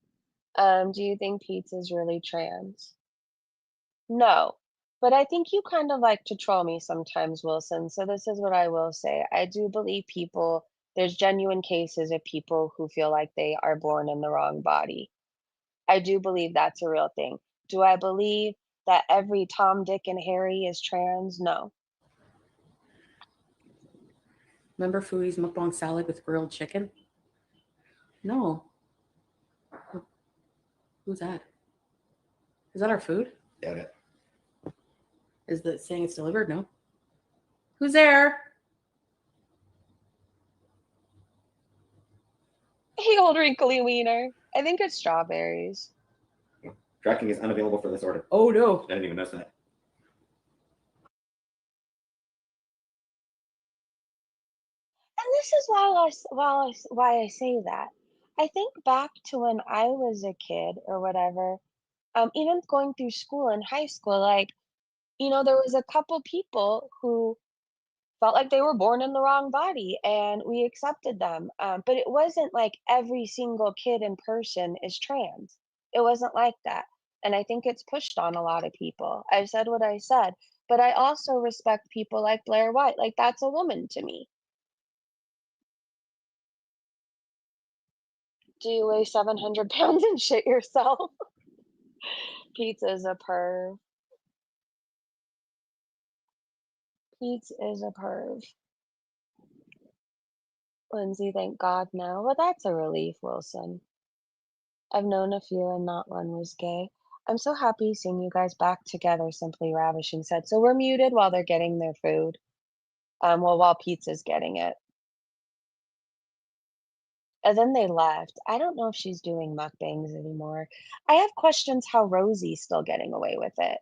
Do you think Pete's is really trans? No, but I think you kind of like to troll me sometimes, Wilson. So this is what I will say. I do believe there's genuine cases of people who feel like they are born in the wrong body. I do believe that's a real thing. Do I believe that every Tom, Dick, and Harry is trans? No. Remember Foodie's mukbang salad with grilled chicken? No. Who's that? Is that our food? Doubt it. Is that saying it's delivered? No. Who's there? Hey, old wrinkly wiener. I think it's strawberries. Tracking is unavailable for this order. Oh no. I didn't even notice that. And this is why I say that. I think back to when I was a kid or whatever, even going through school in high school, like, there was a couple people who felt like they were born in the wrong body and we accepted them. But it wasn't like every single kid in person is trans. It wasn't like that. And I think it's pushed on a lot of people. I said what I said, but I also respect people like Blair White. Like, that's a woman to me. Do you weigh 700 pounds and shit yourself? Pizza's a perv. Pizza is a perv. Lindsay, thank God no. Well, that's a relief, Wilson. I've known a few and not one was gay. I'm so happy seeing you guys back together, Simply Ravishing said. So we're muted while they're getting their food. While Pizza's getting it. And then they left. I don't know if she's doing mukbangs anymore. I have questions how Rosie's still getting away with it.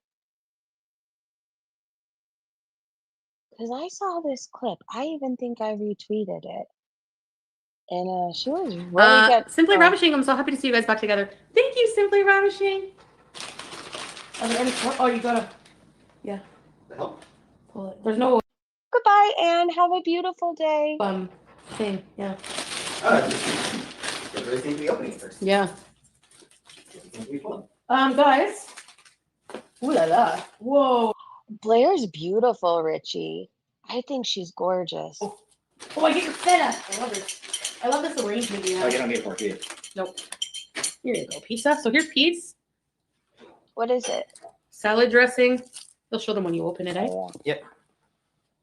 Because I saw this clip. I even think I retweeted it. And she was really good. Simply Ravishing, I'm so happy to see you guys back together. Thank you, Simply Ravishing. Are there any? Oh, you gotta. Yeah. The hell? Pull it. There's no Goodbye, Anne. Have a beautiful day. thing. Yeah. There really seems to be opening first. Yeah. It seems to be full. Guys. Ooh la la. Whoa. Blair's beautiful, Richie. I think she's gorgeous. Oh, I get your feta. I love it. I love this arrangement you Oh, have. you don't need a fork, do you? Nope. Here you go, pizza. So here's Pete's What is it? salad dressing. They'll show them when you open it, eh? Oh, Yep.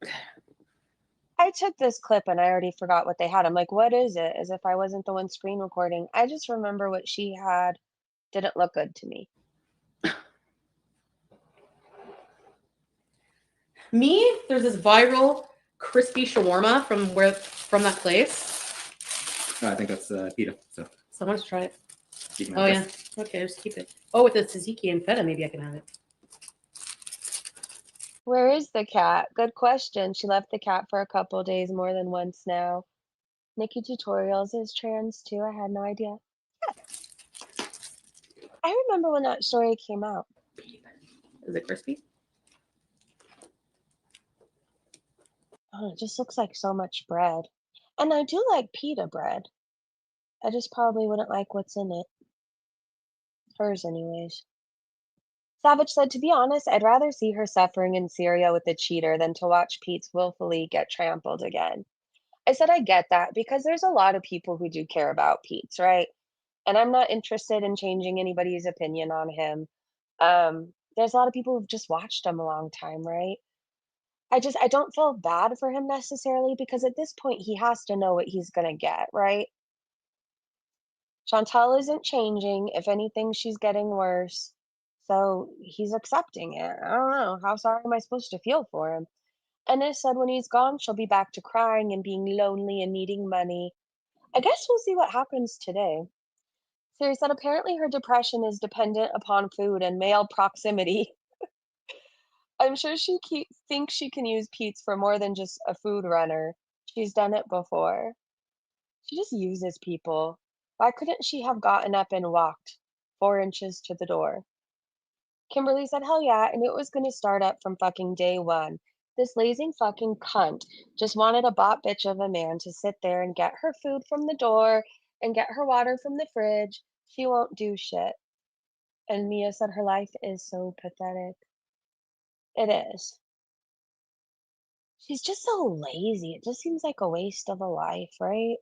yeah. I took this clip and I already forgot what they had. I'm like, what is it? As if I wasn't the one screen recording. I just remember what she had didn't look good to me. There's this viral crispy shawarma from that place. No, I think that's pita. So Someone's try it. you can Oh have yeah. this. Okay, just keep it. Oh, with the tzatziki and feta, maybe I can have it. Where is the cat? Good question. She left the cat for a couple days more than once now. Nikki Tutorials is trans too. I had no idea. Yeah. I remember when that story came out. Is it crispy? Oh, it just looks like so much bread. And I do like pita bread. I just probably wouldn't like what's in it. Hers, anyways. Savage said, to be honest, I'd rather see her suffering in Syria with a cheater than to watch Pete's willfully get trampled again. I said, I get that because there's a lot of people who do care about Pete's, right? And I'm not interested in changing anybody's opinion on him. There's a lot of people who've just watched him a long time, right? I don't feel bad for him necessarily because at this point he has to know what he's gonna get, right? Chantal isn't changing. If anything, she's getting worse. So he's accepting it. I don't know. How sorry am I supposed to feel for him? Ennis said when he's gone, she'll be back to crying and being lonely and needing money. I guess we'll see what happens today. Siri said apparently her depression is dependent upon food and male proximity. I'm sure thinks she can use Pete's for more than just a food runner. She's done it before. She just uses people. Why couldn't she have gotten up and walked 4 inches to the door? Kimberly said, hell yeah, and it was going to start up from fucking day one. This lazy fucking cunt just wanted a bot bitch of a man to sit there and get her food from the door and get her water from the fridge. She won't do shit. And Mia said her life is so pathetic. It is. She's just so lazy. It just seems like a waste of a life, right?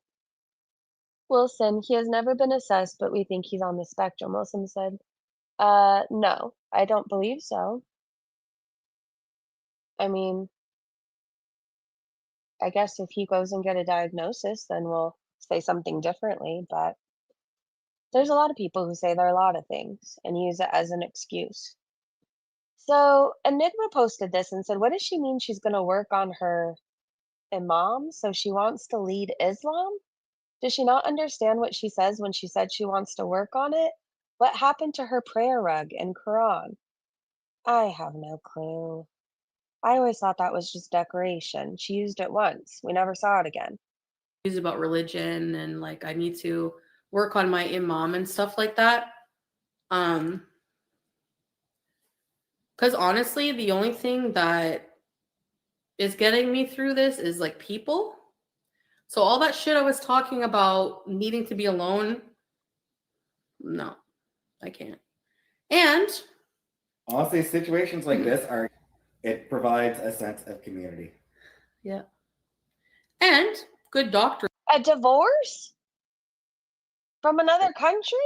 Wilson, he has never been assessed, but we think he's on the spectrum. Wilson said, no, I don't believe so. I mean, I guess if he goes and get a diagnosis, then we'll say something differently. But there's a lot of people who say there are a lot of things and use it as an excuse. So Enigma posted this and said, what does she mean she's going to work on her imam? So she wants to lead Islam? Does she not understand what she says when she said she wants to work on it? What happened to her prayer rug and Quran? I have no clue. I always thought that was just decoration. She used it once. We never saw it again. About religion and like I need to work on my imam and stuff like that. Because honestly, the only thing that is getting me through this is like people. So all that shit I was talking about needing to be alone, no, I can't. And honestly, situations like this it provides a sense of community. yeah. And good doctor. A divorce? From another country?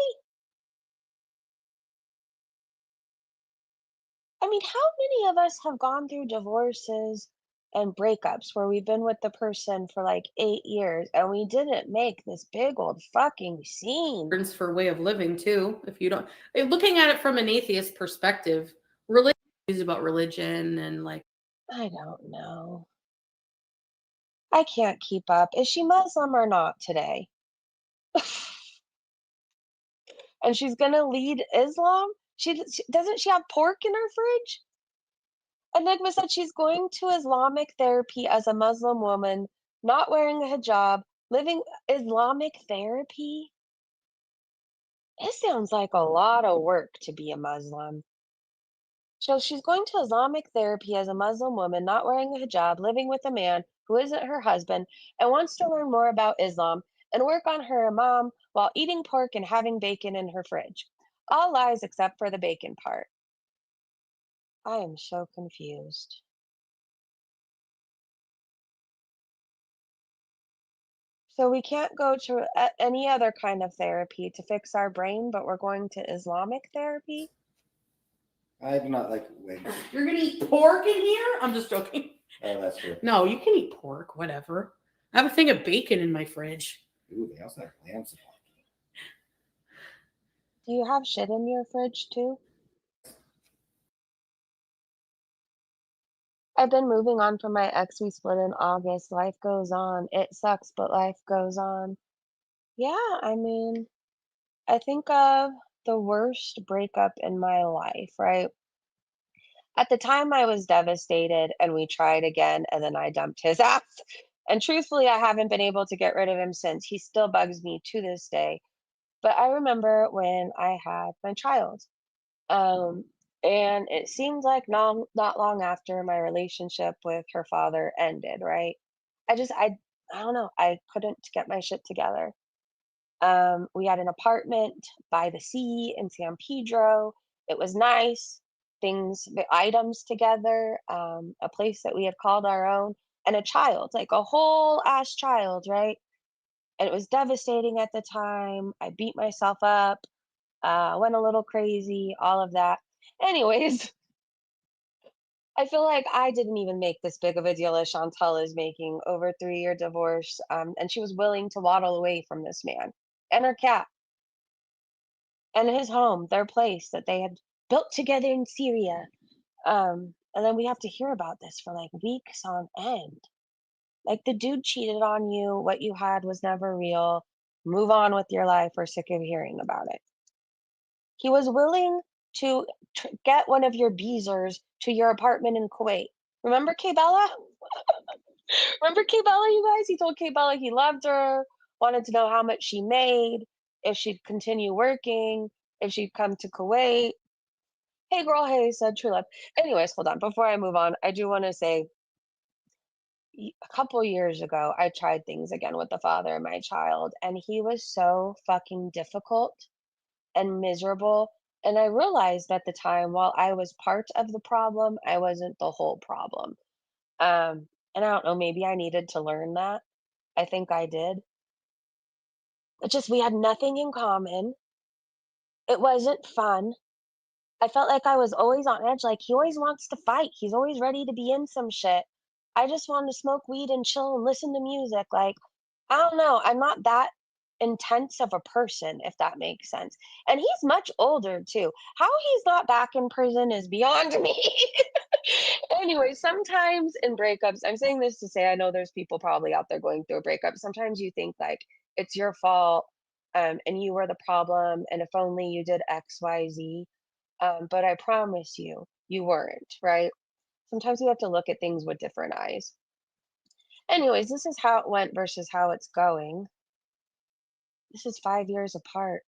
I mean, how many of us have gone through divorces and breakups where we've been with the person for like 8 years and we didn't make this big old fucking scene? For way of living too. If you don't looking at it from an atheist perspective, religion is about religion and like I don't know. I can't keep up. Is she Muslim or not today? And she's gonna lead Islam? Doesn't she have pork in her fridge? Enigma said she's going to Islamic therapy as a Muslim woman, not wearing a hijab, living Islamic therapy. It sounds like a lot of work to be a Muslim. So she's going to Islamic therapy as a Muslim woman, not wearing a hijab, living with a man who isn't her husband, and wants to learn more about Islam and work on her imam while eating pork and having bacon in her fridge. All lies except for the bacon part. I am so confused. So we can't go to any other kind of therapy to fix our brain, but we're going to Islamic therapy? I do not like wigs. you're gonna eat pork in here? I'm just joking. Oh, that's true. No, you can eat pork, whatever. I have a thing of bacon in my fridge. Ooh, they also have lamb supply. Do you have shit in your fridge too? I've been moving on from my ex. We split in August. Life goes on. It sucks, but life goes on. Yeah, I mean, I think of the worst breakup in my life, right? At the time, I was devastated and we tried again, and then I dumped his ass. And truthfully, I haven't been able to get rid of him since. He still bugs me to this day. But I remember when I had my child. Um, and it seemed like not long after my relationship with her father ended, right? I don't know, I couldn't get my shit together. We had an apartment by the sea in San Pedro. It was nice. The items together, a place that we had called our own, and a child, like a whole ass child, right? And it was devastating at the time. I beat myself up, went a little crazy, all of that. Anyways, I feel like I didn't even make this big of a deal as Chantal is making over 3-year divorce, and she was willing to waddle away from this man and her cat and his home, their place that they had built together in Syria. And then we have to hear about this for like weeks on end. Like the dude cheated on you, what you had was never real. Move on with your life. We're sick of hearing about it. He was willing to get one of your beezers to your apartment in Kuwait. Remember K Bella? Remember K Bella, you guys? He told K Bella he loved her, wanted to know how much she made, if she'd continue working, if she'd come to Kuwait. Hey girl, hey, said true love. Anyways, hold on. Before I move on, I do want to say a couple years ago, I tried things again with the father of my child, and he was so fucking difficult and miserable. And I realized at the time, while I was part of the problem, I wasn't the whole problem. And I don't know, maybe I needed to learn that. I think I did. But just we had nothing in common. It wasn't fun. I felt like I was always on edge. Like he always wants to fight. He's always ready to be in some shit. I just want to smoke weed and chill and listen to music. Like, I don't know. I'm not that intense of a person, if that makes sense. And he's much older too. How he's not back in prison is beyond me. Anyway, sometimes in breakups, I'm saying this to say I know there's people probably out there going through a breakup. Sometimes you think like it's your fault, and you were the problem, and if only you did X, Y, Z. But I promise you, you weren't, right? Sometimes we have to look at things with different eyes. Anyways, this is how it went versus how it's going. This is 5 years apart.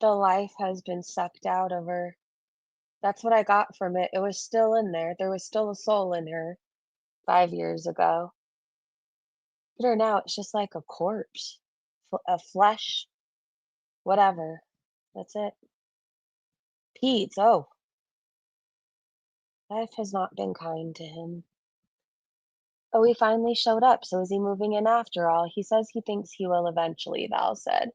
The life has been sucked out of her. That's what I got from it. It was still in there. There was still a soul in her 5 years ago. Look at her now. It's just like a corpse, a flesh, whatever. That's it. Pete, oh, life has not been kind to him. Oh, he finally showed up. So is he moving in after all? He says he thinks he will eventually, Val said.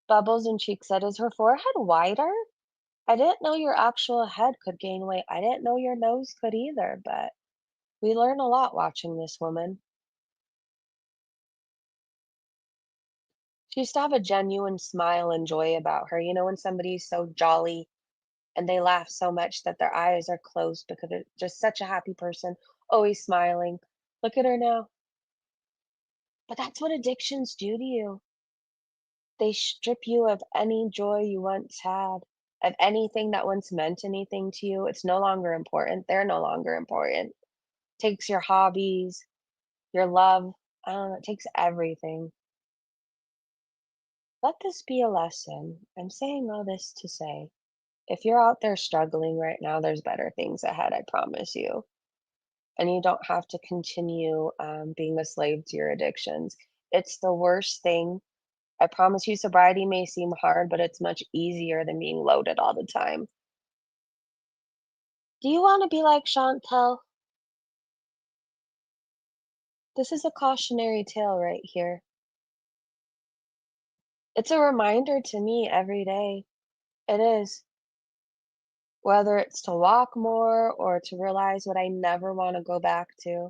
Bubbles and Cheek said, is her forehead wider? I didn't know your actual head could gain weight. I didn't know your nose could either, but we learn a lot watching this woman. She used to have a genuine smile and joy about her. You know, when somebody's so jolly and they laugh so much that their eyes are closed because they're just such a happy person, always smiling. Look at her now. But that's what addictions do to you. They strip you of any joy you once had, of anything that once meant anything to you. It's no longer important. They're no longer important. Takes your hobbies, your love. I don't know, it takes everything. Let this be a lesson. I'm saying all this to say, if you're out there struggling right now, there's better things ahead, I promise you. And you don't have to continue being a slave to your addictions. It's the worst thing. I promise you, sobriety may seem hard, but it's much easier than being loaded all the time. Do you want to be like Chantal? This is a cautionary tale right here. It's a reminder to me every day. It is. Whether it's to walk more or to realize what I never want to go back to.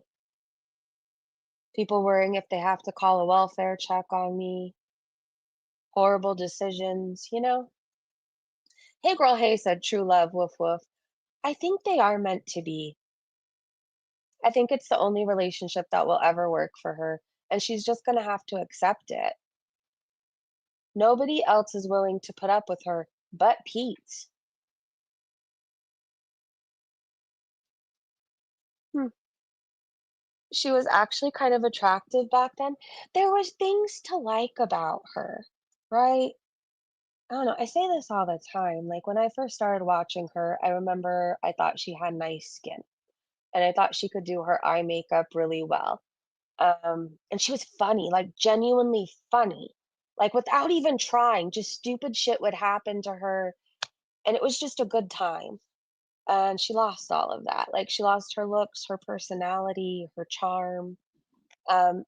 People worrying if they have to call a welfare check on me. horrible decisions, you know? Hey girl, hey, said true love, woof woof. I think they are meant to be. I think it's the only relationship that will ever work for her, and she's just gonna have to accept it. Nobody else is willing to put up with her but Pete. Hmm. She was actually kind of attractive back then. There was things to like about her, right? I don't know. I say this all the time. Like when I first started watching her, I remember I thought she had nice skin and I thought she could do her eye makeup really well. And she was funny, like genuinely funny. Like without even trying, just stupid shit would happen to her and it was just a good time. And she lost all of that. Like she lost her looks, her personality, her charm, um,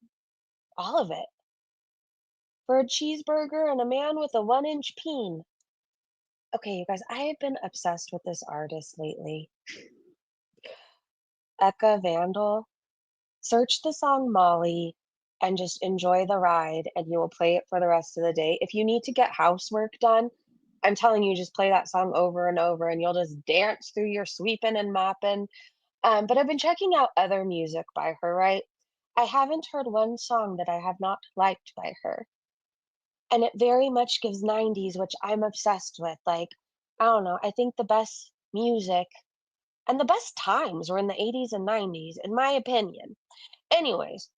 all of it. For a cheeseburger and a man with a 1 inch peen. Okay, you guys, I have been obsessed with this artist lately. Eka Vandal. Search the song Molly and just enjoy the ride, and you will play it for the rest of the day. If you need to get housework done, I'm telling you, just play that song over and over, and you'll just dance through your sweeping and mopping. But I've been checking out other music by her, right? I haven't heard one song that I have not liked by her. And it very much gives 90s, which I'm obsessed with. Like, I don't know, I think the best music and the best times were in the 80s and 90s, in my opinion. Anyways,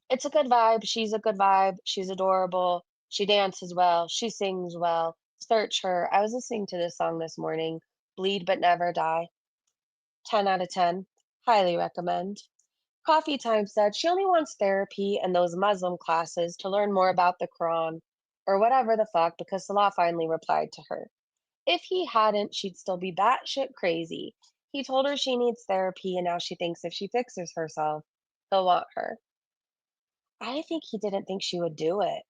it's a good vibe. She's a good vibe. She's adorable. She dances well. She sings well. Search her. I was listening to this song this morning, Bleed But Never Die. 10 out of 10. Highly recommend. Coffee Time said she only wants therapy and those Muslim classes to learn more about the Quran or whatever the fuck because Salah finally replied to her. If he hadn't, she'd still be batshit crazy. He told her she needs therapy and now she thinks if she fixes herself, he'll want her. I think he didn't think she would do it.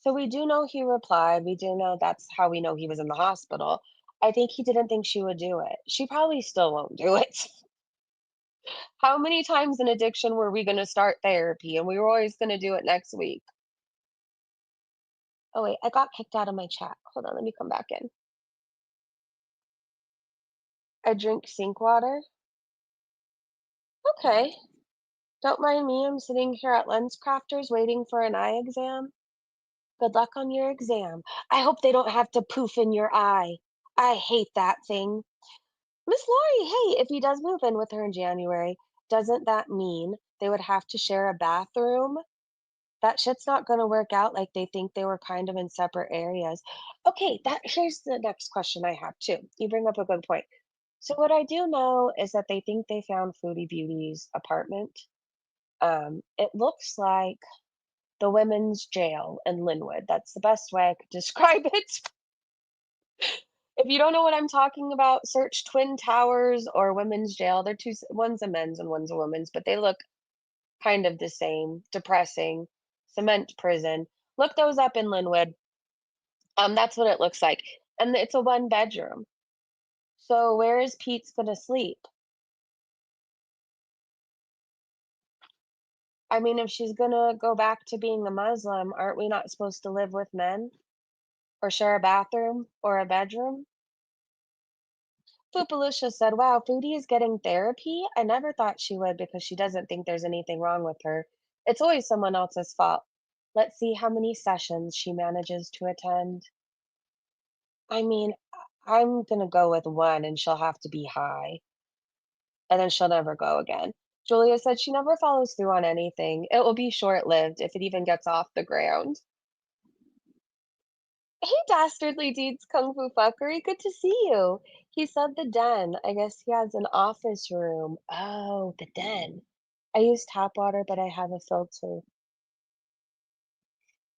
So we do know he replied. We do know that's how we know he was in the hospital. I think he didn't think she would do it. She probably still won't do it. How many times in addiction were we going to start therapy and we were always going to do it next week? Oh, wait, I got kicked out of my chat. Hold on, let me come back in. I drink sink water. Okay, don't mind me. I'm sitting here at Lens Crafters waiting for an eye exam. Good luck on your exam. I hope they don't have to poof in your eye. I hate that thing. Miss Lori, hey, if he does move in with her in January, doesn't that mean they would have to share a bathroom? That shit's not gonna work out like they think they were kind of in separate areas. Okay, that here's the next question I have too. You bring up a good point. So what I do know is that they think they found Foodie Beauty's apartment. It looks like the women's jail in Linwood. That's the best way I could describe it. If you don't know what I'm talking about, search Twin Towers or women's jail. They're one's a men's and one's a woman's, but they look kind of the same. Depressing. Cement prison. Look those up in Linwood. That's what it looks like. And it's a one bedroom. So where is Pete's gonna sleep? I mean, if she's gonna go back to being a Muslim, aren't we not supposed to live with men or share a bathroom or a bedroom? Poopalicious said, "Wow, Foodie is getting therapy? I never thought she would because she doesn't think there's anything wrong with her. It's always someone else's fault. Let's see how many sessions she manages to attend." I mean, I'm gonna go with one and she'll have to be high, and then she'll never go again. Julia said she never follows through on anything. It will be short-lived if it even gets off the ground. Hey, Dastardly Deeds Kung Fu Fuckery, good to see you. He said the den. I guess he has an office room. Oh, the den. I use tap water, but I have a filter.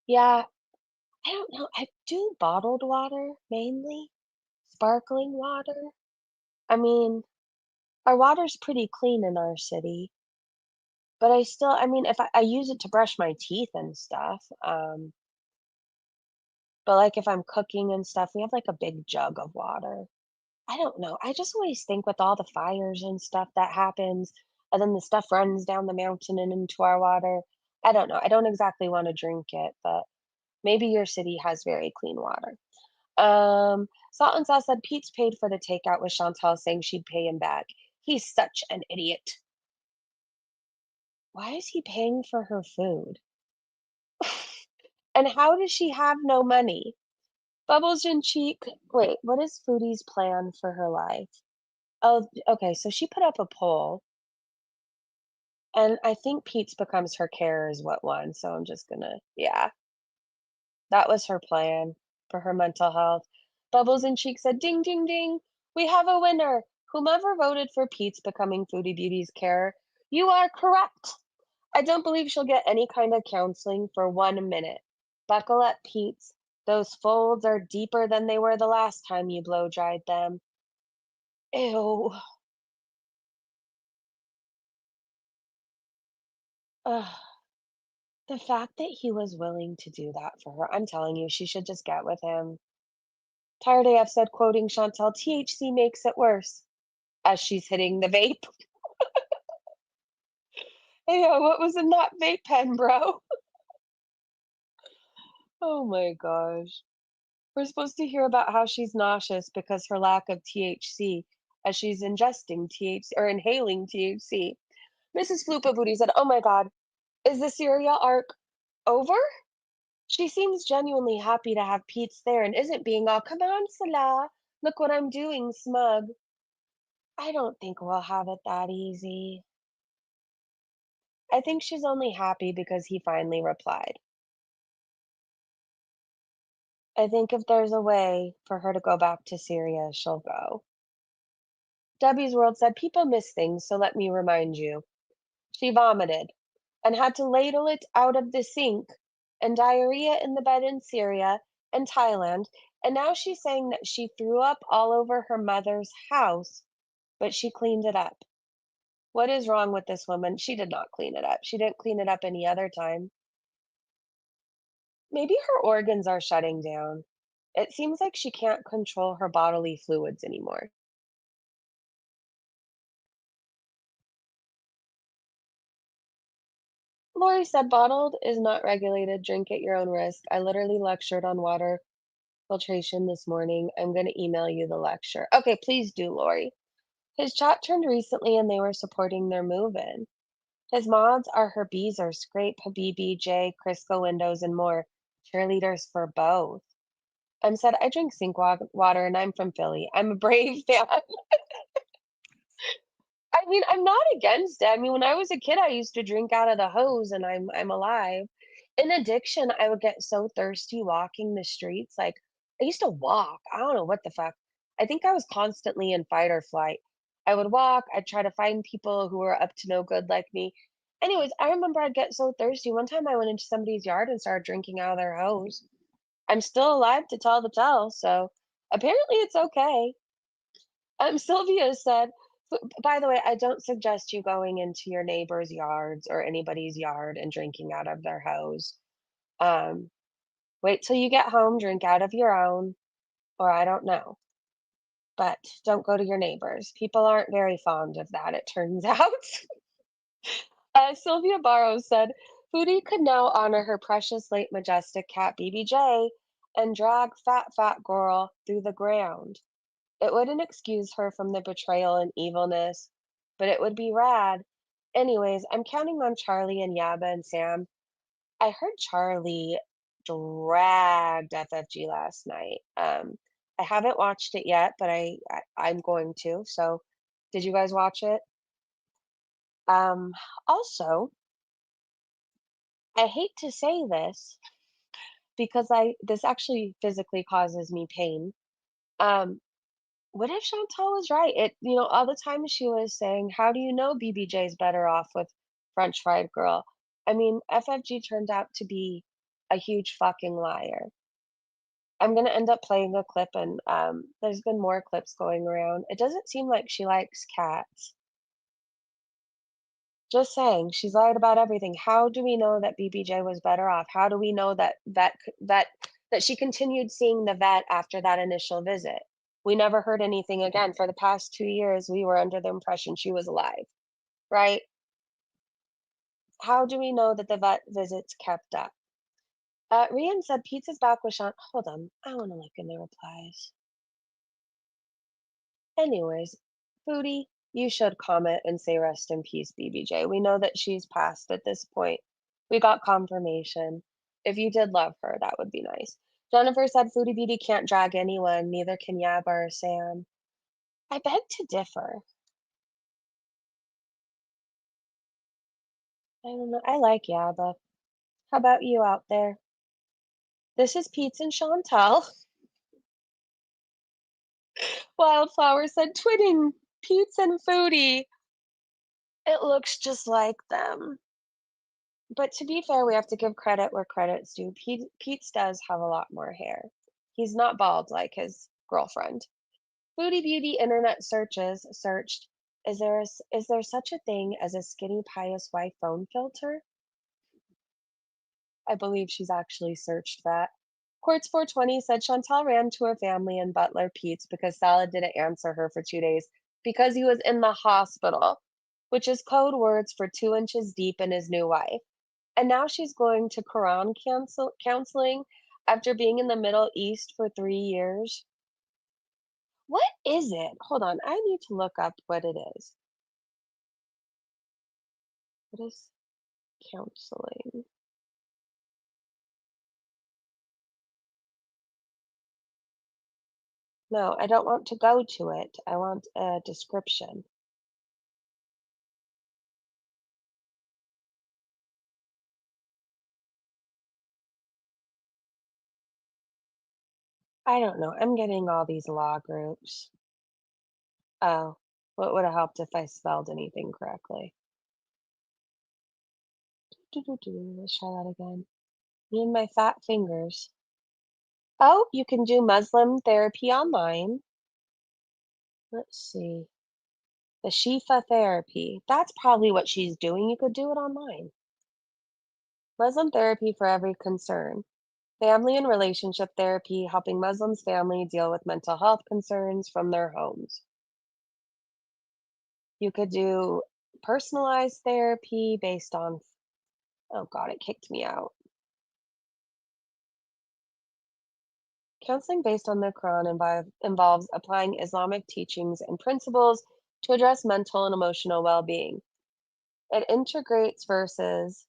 Yeah, I don't know. I do bottled water mainly, sparkling water. I mean, our water's pretty clean in our city, but I still, I mean, if I use it to brush my teeth and stuff, but like if I'm cooking and stuff, we have like a big jug of water. I don't know. I just always think with all the fires and stuff that happens, and then the stuff runs down the mountain and into our water. I don't know. I don't exactly want to drink it, but maybe your city has very clean water. Salt and Sauce said Pete's paid for the takeout with Chantal saying she'd pay him back. He's such an idiot. Why is he paying for her food? And how does she have no money? Bubbles in cheek. Wait, what is Foodie's plan for her life? Oh, okay. So she put up a poll, and I think Pete's becomes her care is what won. So I'm just gonna, yeah, that was her plan for her mental health. Bubbles in cheek said, "Ding, ding, ding! We have a winner. Whomever voted for Pete's becoming Foodie Beauty's carer, you are correct. I don't believe she'll get any kind of counseling for 1 minute. Buckle up, Pete's. Those folds are deeper than they were the last time you blow dried them." Ew. Ugh. The fact that he was willing to do that for her, I'm telling you, she should just get with him. Tired AF said, quoting Chantal, "THC makes it worse," as she's hitting the vape. Hey, what was in that vape pen, bro? Oh my gosh. We're supposed to hear about how she's nauseous because her lack of THC, as she's ingesting THC or inhaling THC. Mrs. Floopa Booty said, "Oh my God, is the Syria arc over?" She seems genuinely happy to have Pete's there and isn't being all, "Come on, Salah, look what I'm doing, smug." I don't think we'll have it that easy. I think she's only happy because he finally replied. I think if there's a way for her to go back to Syria, she'll go. Debbie's World said, "People miss things, so let me remind you." She vomited and had to ladle it out of the sink, and diarrhea in the bed in Syria and Thailand. And now she's saying that she threw up all over her mother's house, but she cleaned it up. What is wrong with this woman? She did not clean it up. She didn't clean it up any other time. Maybe her organs are shutting down. It seems like she can't control her bodily fluids anymore. Lori said bottled is not regulated. Drink at your own risk. I literally lectured on water filtration this morning. I'm going to email you the lecture. Okay, please do, Lori. His chat turned recently and they were supporting their move in. His mods are her Beezer, Scrape, BBJ, Crisco Windows, and more. Cheerleaders for both. Said, "I drink sink water and I'm from Philly. I'm a Brave fan." I mean, I'm not against it. I mean, when I was a kid, I used to drink out of the hose and I'm alive. In addiction, I would get so thirsty walking the streets. Like I used to walk. I don't know what the fuck. I think I was constantly in fight or flight. I would walk, I'd try to find people who were up to no good like me. Anyways, I remember I'd get so thirsty. One time I went into somebody's yard and started drinking out of their hose. I'm still alive to tell the tale, so apparently it's okay. Sylvia said, By the way, I don't suggest you going into your neighbor's yards or anybody's yard and drinking out of their hose. Um, Wait till you get home, drink out of your own, or I don't know. But don't go to your neighbors. People aren't very fond of that, it turns out. Sylvia Barrows said, Foodie could now honor her precious late majestic cat BBJ and drag fat girl through the ground. It wouldn't excuse her from the betrayal and evilness, but it would be rad. Anyways, I'm counting on Charlie and Yaba and Sam. I heard Charlie dragged FFG last night. I haven't watched it yet, but I'm going to. So, did you guys watch it? Um, Also, I hate to say this because I this actually physically causes me pain. Um, What if Chantal was right? All the time she was saying, "How do you know BBJ's better off with French Fried Girl?" I mean, FFG turned out to be a huge fucking liar. I'm gonna end up playing a clip, and there's been more clips going around. It doesn't seem like she likes cats. Just saying, she's lied about everything. How do we know that BBJ was better off? How do we know that she continued seeing the vet after that initial visit? We never heard anything again. For the past 2 years, we were under the impression she was alive, right? How do we know that the vet visits kept up? Rian said Pizza's back with Sean. Hold on, I want to look in the replies. Anyways, Foodie, you should comment and say rest in peace, BBJ. We know that she's passed at this point. We got confirmation. If you did love her, that would be nice. Jennifer said Foodie Beauty can't drag anyone, neither can Yaba or Sam. I beg to differ. I don't know. I like Yaba. How about you out there? This is Pete's and Chantal. Wildflower said twinning Pete's and Foodie. It looks just like them. But to be fair, we have to give credit where credit's due. Pete's does have a lot more hair. He's not bald like his girlfriend. Foodie Beauty internet searched. Is there such a thing as a skinny pious wife phone filter? I believe she's actually searched that. Quartz 420 said Chantal ran to her family in Butler Pete's because Salad didn't answer her for 2 days because he was in the hospital, which is code words for 2 inches deep in his new wife. And now she's going to Quran counseling after being in the Middle East for 3 years. What is it? Hold on, I need to look up what it is. What is counseling? No, I don't want to go to it. I want a description. I don't know. I'm getting all these law groups. Oh, what would have helped if I spelled anything correctly? Let's try that again. Me and my fat fingers. Oh, you can do Muslim therapy online. Let's see. The Shifa therapy. That's probably what she's doing. You could do it online. Muslim therapy for every concern. Family and relationship therapy, helping Muslims' family deal with mental health concerns from their homes. You could do personalized therapy based on, oh God, it kicked me out. Counseling based on the Quran involves applying Islamic teachings and principles to address mental and emotional well being. It integrates verses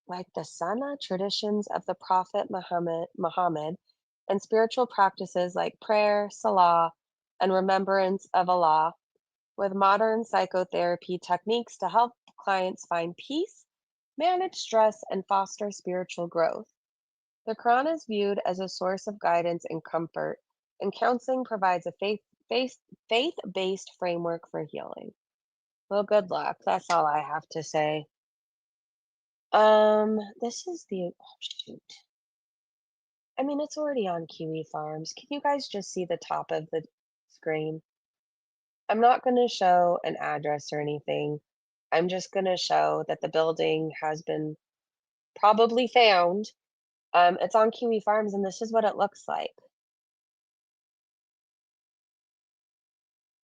like the Sunnah traditions of the Prophet Muhammad and spiritual practices like prayer, salah, and remembrance of Allah with modern psychotherapy techniques to help clients find peace, manage stress, and foster spiritual growth. The Quran is viewed as a source of guidance and comfort, and counseling provides a faith-based framework for healing. Well, good luck. That's all I have to say. This is the oh shoot. I mean, it's already on Kiwi Farms. Can you guys just see the top of the screen? I'm not going to show an address or anything. I'm just going to show that the building has been probably found. It's on Kiwi Farms, and this is what it looks like.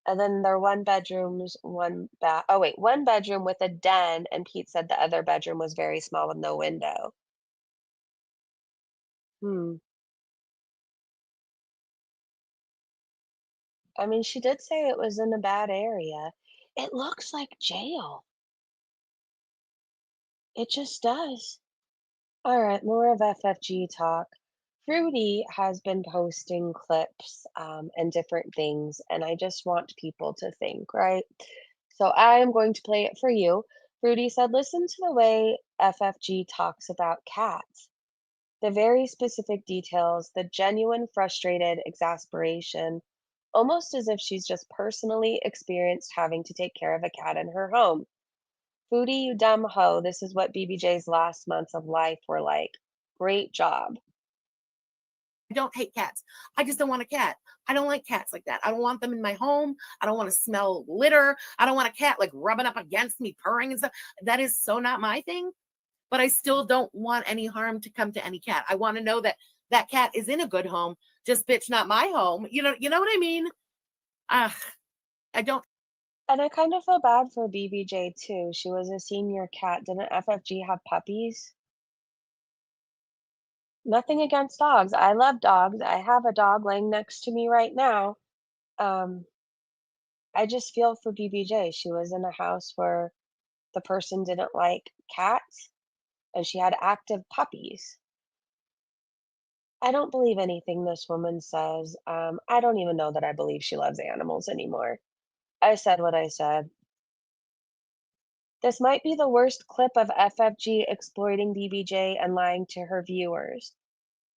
And then they're one bedrooms, one bath. Oh, wait, one bedroom with a den. And Pete said the other bedroom was very small with no window. Hmm. I mean, she did say it was in a bad area. It looks like jail. It just does. All right, more of FFG talk. Fruity has been posting clips and different things, and I just want people to think, right? So I am going to play it for you. Fruity said, listen to the way FFG talks about cats. The very specific details, the genuine frustrated exasperation, almost as if she's just personally experienced having to take care of a cat in her home. Foodie, you dumb hoe, this is what BBJ's last months of life were like. Great job. I don't hate cats. I just don't want a cat. I don't like cats like that. I don't want them in my home. I don't want to smell litter. I don't want a cat like rubbing up against me, purring and stuff. That is so not my thing. But I still don't want any harm to come to any cat. I want to know that that cat is in a good home. Just bitch, not my home. You know what I mean? I don't And I kind of feel bad for BBJ too. She was a senior cat. Didn't FFG have puppies? Nothing against dogs. I love dogs. I have a dog laying next to me right now. Um, I just feel for BBJ. She was in a house where the person didn't like cats and she had active puppies. I don't believe anything this woman says. I don't even know that I believe she loves animals anymore. I said what I said. This might be the worst clip of FFG exploiting BBJ and lying to her viewers.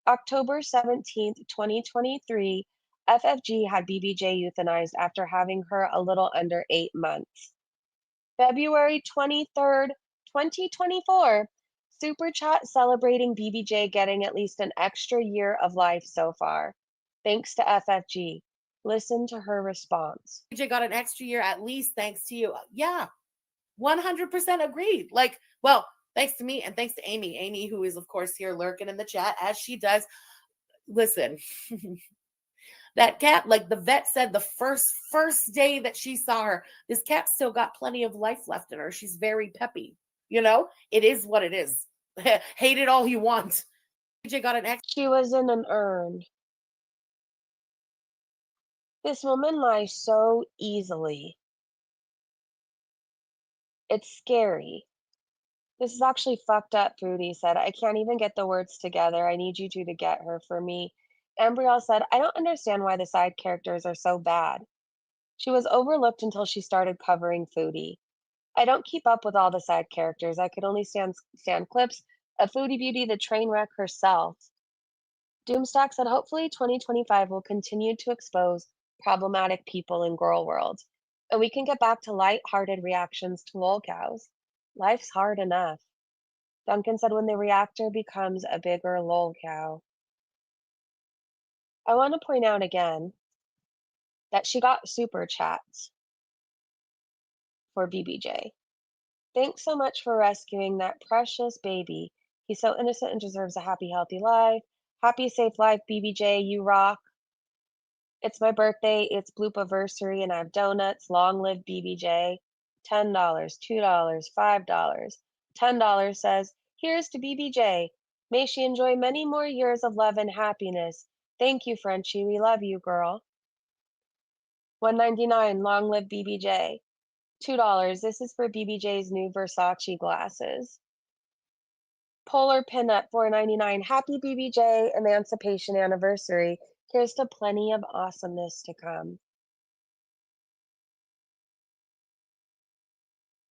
October 17th, 2023, FFG had BBJ euthanized after having her a little under 8 months. February 23rd, 2024, Super Chat celebrating BBJ getting at least an extra year of life so far. Thanks to FFG. Listen to her response. BJ got an extra year at least thanks to you. Yeah, 100% agreed. Like, well, thanks to me and thanks to Amy. Amy, who is, of course, here lurking in the chat as she does. Listen, that cat, like the vet said the first day that she saw her, this cat still got plenty of life left in her. She's very peppy. You know, it is what it is. Hate it all you want. BJ got an extra. She was in an urn. This woman lies so easily. It's scary. This is actually fucked up, Foodie said. I can't even get the words together. I need you two to get her for me. Ambrielle said, I don't understand why the side characters are so bad. She was overlooked until she started covering Foodie. I don't keep up with all the side characters. I could only stand clips of Foodie Beauty, the train wreck herself. Doomstack said, hopefully 2025 will continue to expose problematic people in Girl World, and we can get back to light-hearted reactions to lol cows. Life's hard enough. Duncan said, when the reactor becomes a bigger lol cow. I want to point out again that she got super chats for BBJ. Thanks so much for rescuing that precious baby. He's so innocent and deserves a happy, healthy life. Happy, safe life, BBJ. You rock. It's my birthday. It's bloop-anniversary, and I have donuts. Long live BBJ. $10, $2, $5. $10 says, here's to BBJ. May she enjoy many more years of love and happiness. Thank you, Frenchie. We love you, girl. $1.99. Long live BBJ. $2. This is for BBJ's new Versace glasses. Polar Pinup, $4.99. Happy BBJ Emancipation Anniversary. Here's to plenty of awesomeness to come.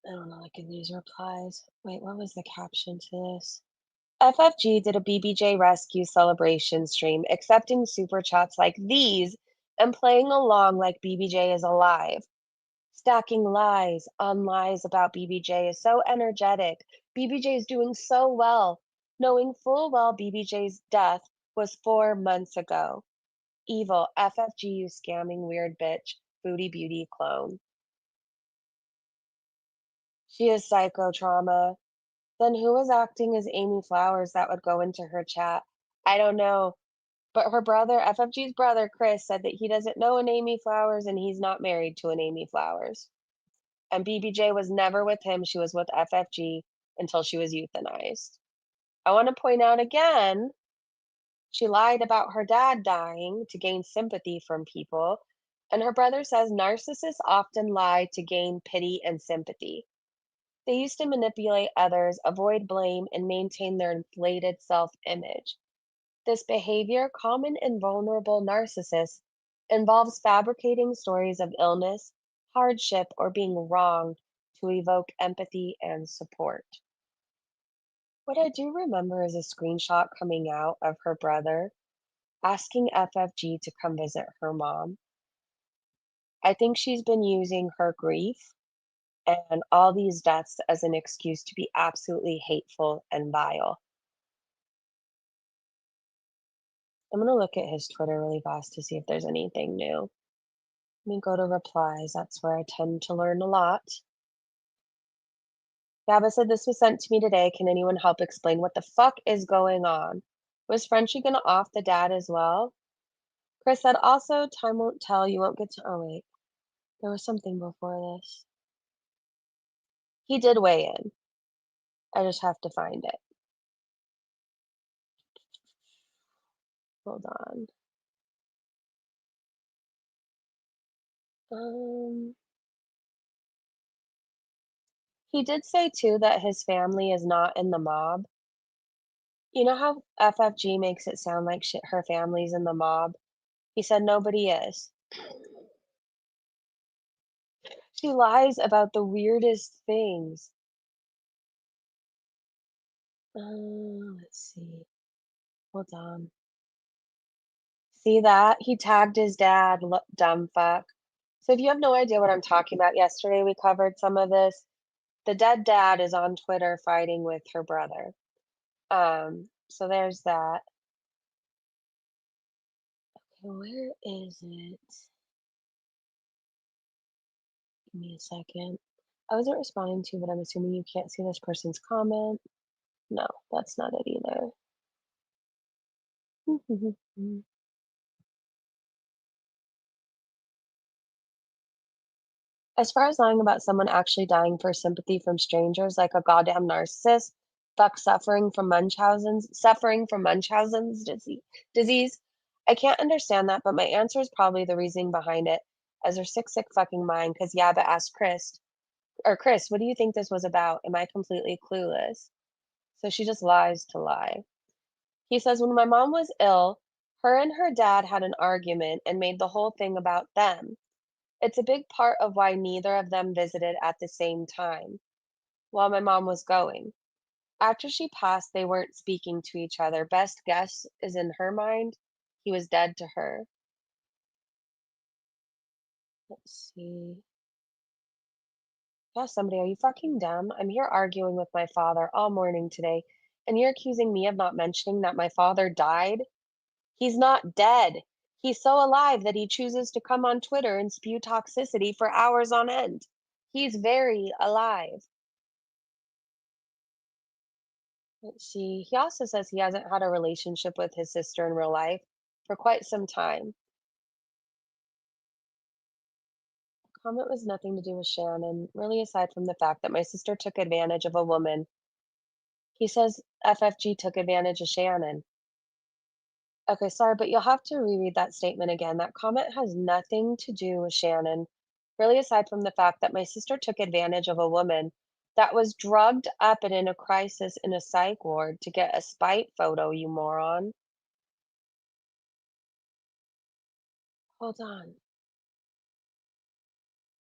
I don't know, look at these replies. Wait, what was the caption to this? FFG did a BBJ rescue celebration stream, accepting super chats like these and playing along like BBJ is alive. Stacking lies on lies about BBJ is so energetic. BBJ is doing so well, knowing full well BBJ's death was 4 months ago. Evil, FFG, you scamming weird bitch, Foodie Beauty clone. She is psycho trauma. Then who was acting as Amy Flowers that would go into her chat? I don't know. But her brother, FFG's brother, Chris, said that he doesn't know an Amy Flowers and he's not married to an Amy Flowers. And BBJ was never with him. She was with FFG until she was euthanized. I want to point out again, she lied about her dad dying to gain sympathy from people. And her brother says narcissists often lie to gain pity and sympathy. They used to manipulate others, avoid blame, and maintain their inflated self image. This behavior, common in vulnerable narcissists, involves fabricating stories of illness, hardship, or being wronged to evoke empathy and support. What I do remember is a screenshot coming out of her brother asking FFG to come visit her mom. I think she's been using her grief and all these deaths as an excuse to be absolutely hateful and vile. I'm going to look at his Twitter really fast to see if there's anything new. Let me go to replies. That's where I tend to learn a lot. Gabba said, this was sent to me today. Can anyone help explain what the fuck is going on? Was Frenchie going to off the dad as well? Chris said, also, time won't tell. You won't get to. Oh, wait. There was something before this. He did weigh in. I just have to find it. Hold on. Um, he did say too that his family is not in the mob. You know how FFG makes it sound like shit, her family's in the mob? He said nobody is. She lies about the weirdest things. Let's see. Hold on. See that? He tagged his dad, dumb fuck. So if you have no idea what I'm talking about, yesterday we covered some of this. The dead dad is on Twitter fighting with her brother. So there's that. Okay, where is it? Give me a second. I wasn't responding to, but I'm assuming you can't see this person's comment. No, that's not it either. As far as lying about someone actually dying for sympathy from strangers, like a goddamn narcissist, fuck suffering from Munchausen's disease, I can't understand that, but my answer is probably the reasoning behind it, as her sick, sick fucking mind, because Yaba asked Chris, what do you think this was about? Am I completely clueless? So she just lies to lie. He says, when my mom was ill, her and her dad had an argument and made the whole thing about them. It's a big part of why neither of them visited at the same time while my mom was going. After she passed, they weren't speaking to each other. Best guess is in her mind, he was dead to her. Let's see. Yeah, somebody, are you fucking dumb? I'm here arguing with my father all morning today, and you're accusing me of not mentioning that my father died? He's not dead. He's so alive that he chooses to come on Twitter and spew toxicity for hours on end. He's very alive. Let's see. He also says he hasn't had a relationship with his sister in real life for quite some time. Comment was nothing to do with Shannon, really, aside from the fact that my sister took advantage of a woman. He says FFG took advantage of Shannon. Okay, sorry, but you'll have to reread that statement again. That comment has nothing to do with Shannon, really, aside from the fact that my sister took advantage of a woman that was drugged up and in a crisis in a psych ward to get a spite photo, you moron. Hold on.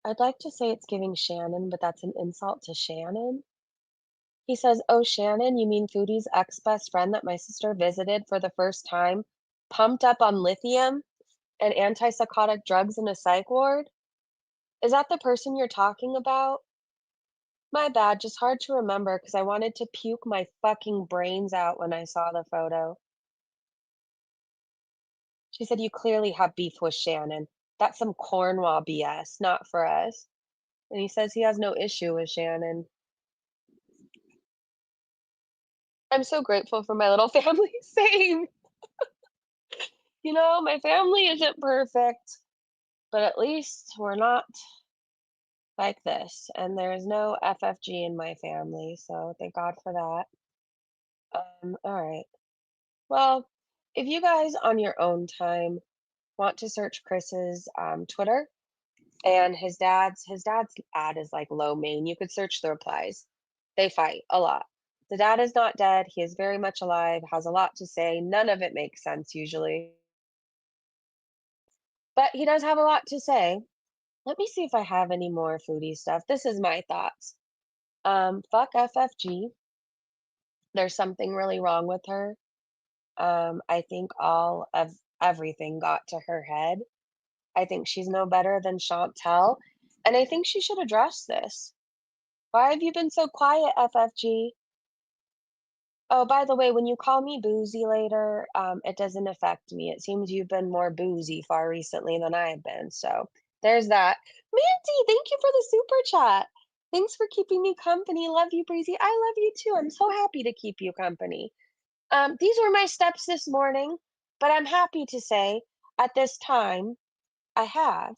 I'd like to say it's giving Shannon, but that's an insult to Shannon. He says, "Oh, Shannon, you mean Foodie's ex-best friend that my sister visited for the first time, pumped up on lithium and antipsychotic drugs in a psych ward? Is that the person you're talking about? My bad, just hard to remember because I wanted to puke my fucking brains out when I saw the photo." She said, "You clearly have beef with Shannon. That's some Cornwall BS, not for us." And he says he has no issue with Shannon. I'm so grateful for my little family. Same. My family isn't perfect, but at least we're not like this. And there's no FFG in my family, so thank God for that. All right. Well, if you guys on your own time want to search Chris's Twitter and his dad's ad is like low main, you could search the replies. They fight a lot. The dad is not dead. He is very much alive, has a lot to say. None of it makes sense usually. But he does have a lot to say. Let me see if I have any more foodie stuff. This is my thoughts. Fuck FFG. There's something really wrong with her. I think all of everything got to her head. I think she's no better than Chantal, and I think she should address this. Why have you been so quiet, FFG? Oh, by the way, when you call me boozy later, it doesn't affect me. It seems you've been more boozy far recently than I've been. So there's that. Mandy, thank you for the super chat. Thanks for keeping me company. Love you, Breezy. I love you too. I'm so happy to keep you company. These were my steps this morning, but I'm happy to say at this time I have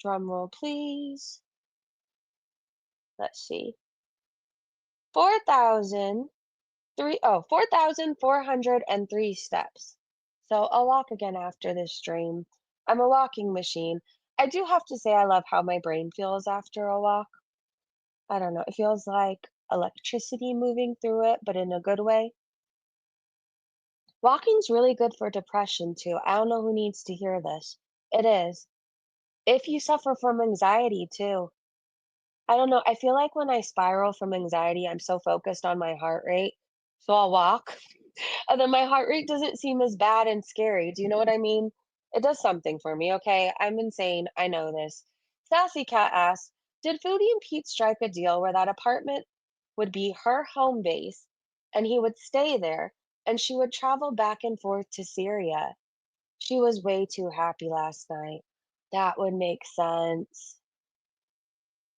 Drum roll, please. Let's see. 4,403 steps. So I'll walk again after this stream. I'm a walking machine. I do have to say I love how my brain feels after a walk. I don't know. It feels like electricity moving through it, but in a good way. Walking's really good for depression too. I don't know who needs to hear this. It is. If you suffer from anxiety too. I don't know. I feel like when I spiral from anxiety, I'm so focused on my heart rate. So I'll walk, and then my heart rate doesn't seem as bad and scary. Do you know what I mean? It does something for me. Okay. I'm insane. I know this. Sassy Cat asks, did Foodie and Pete strike a deal where that apartment would be her home base and he would stay there and she would travel back and forth to Syria? She was way too happy last night. That would make sense.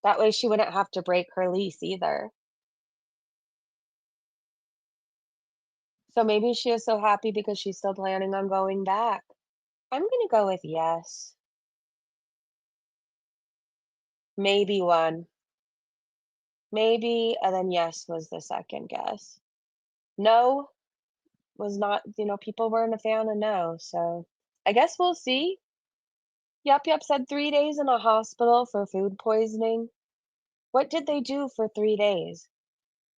That way she wouldn't have to break her lease either. So maybe she is so happy because she's still planning on going back. I'm gonna go with yes. Maybe one. Maybe, and then yes was the second guess. No was not, people weren't a fan of no, so I guess we'll see. Yup said 3 days in a hospital for food poisoning. What did they do for 3 days?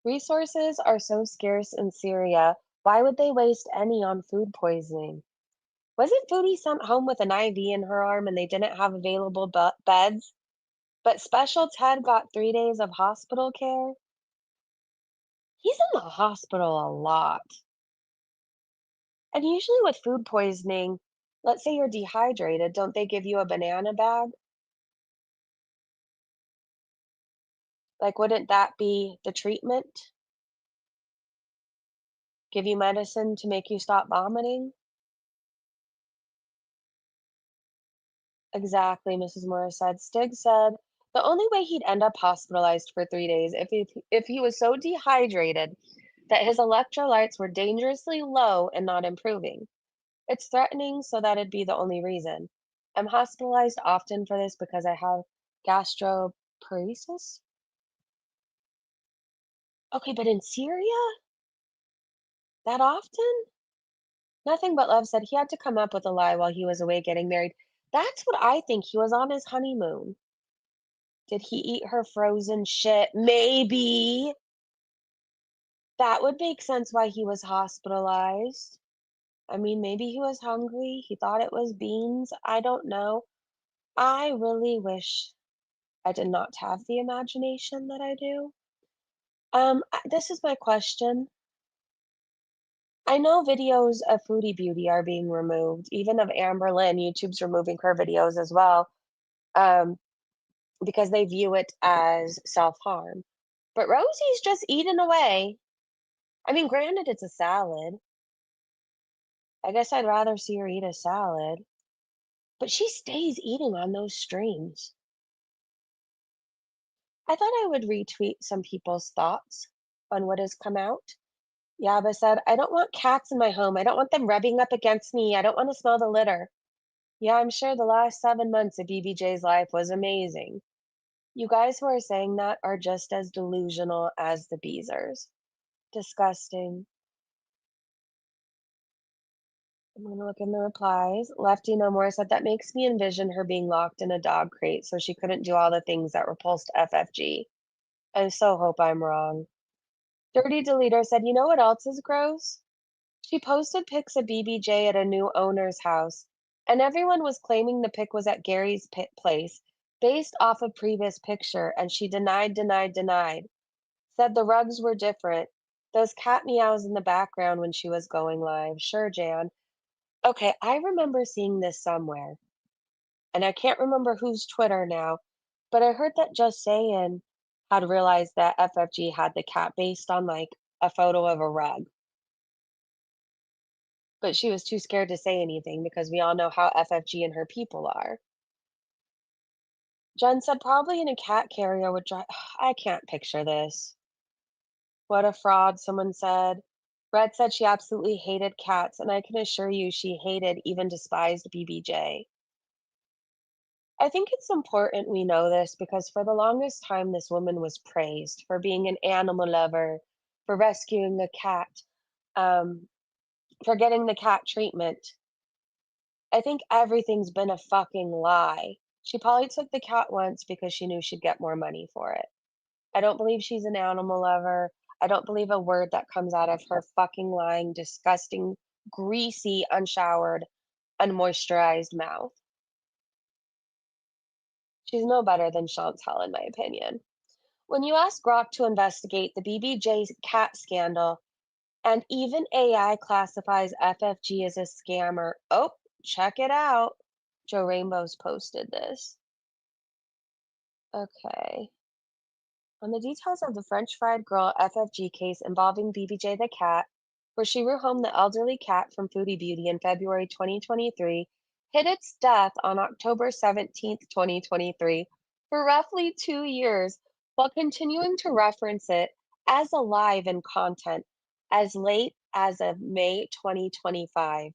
Resources are so scarce in Syria. Why would they waste any on food poisoning? Wasn't Foodie sent home with an IV in her arm and they didn't have available beds? But Special Ted got 3 days of hospital care? He's in the hospital a lot. And usually with food poisoning, let's say you're dehydrated, don't they give you a banana bag? Like, wouldn't that be the treatment? Give you medicine to make you stop vomiting? Exactly, Mrs. Morris said. Stig said the only way he'd end up hospitalized for 3 days if he was so dehydrated that his electrolytes were dangerously low and not improving. It's threatening, so that'd be the only reason. I'm hospitalized often for this because I have gastroparesis. Okay, but in Syria? That often? Nothing but love said he had to come up with a lie while he was away getting married. That's what I think. He was on his honeymoon. Did he eat her frozen shit? Maybe. That would make sense why he was hospitalized. I mean, maybe he was hungry. He thought it was beans. I don't know. I really wish I did not have the imagination that I do. This is my question. I know videos of Foodie Beauty are being removed, even of Amberlynn. YouTube's removing her videos as well, um, because they view it as self-harm. But Rosie's just eating away. I mean, granted, it's a salad. I guess I'd rather see her eat a salad, but she stays eating on those streams. I thought I would retweet some people's thoughts on what has come out. Yaba said, I don't want cats in my home. I don't want them rubbing up against me. I don't want to smell the litter. Yeah, I'm sure the last 7 months of BBJ's life was amazing. You guys who are saying that are just as delusional as the Beezers. Disgusting. I'm gonna look in the replies. Lefty No More said that makes me envision her being locked in a dog crate so she couldn't do all the things that repulsed FFG. I so hope I'm wrong. Dirty Deleter said, you know what else is gross? She posted pics of BBJ at a new owner's house, and everyone was claiming the pic was at Gary's place based off a previous picture, and she denied. Said the rugs were different. Those cat meows in the background when she was going live. Sure, Jan. Okay, I remember seeing this somewhere, and I can't remember whose Twitter now, but I heard that Just Saying had realized that FFG had the cat based on like a photo of a rug, but she was too scared to say anything because we all know how FFG and her people are. Jen said probably in a cat carrier would drive. I can't picture this. What a fraud, someone said. Red said she absolutely hated cats, and I can assure you she hated, even despised BBJ. I think it's important we know this because for the longest time, this woman was praised for being an animal lover, for rescuing a cat, um, for getting the cat treatment. I think everything's been a fucking lie. She probably took the cat once because she knew she'd get more money for it. I don't believe she's an animal lover. I don't believe a word that comes out of her fucking lying, disgusting, greasy, unshowered, unmoisturized mouth. She's no better than Chantal, in my opinion. When you ask Grok to investigate the BBJ cat scandal, and even AI classifies FFG as a scammer, oh, check it out. Joe Rainbow's posted this. Okay. On the details of the French fried girl FFG case involving BBJ the cat, where she rehomed the elderly cat from Foodie Beauty in February 2023, hit its death on October 17th, 2023, for roughly 2 years, while continuing to reference it as alive in content as late as of May 2025,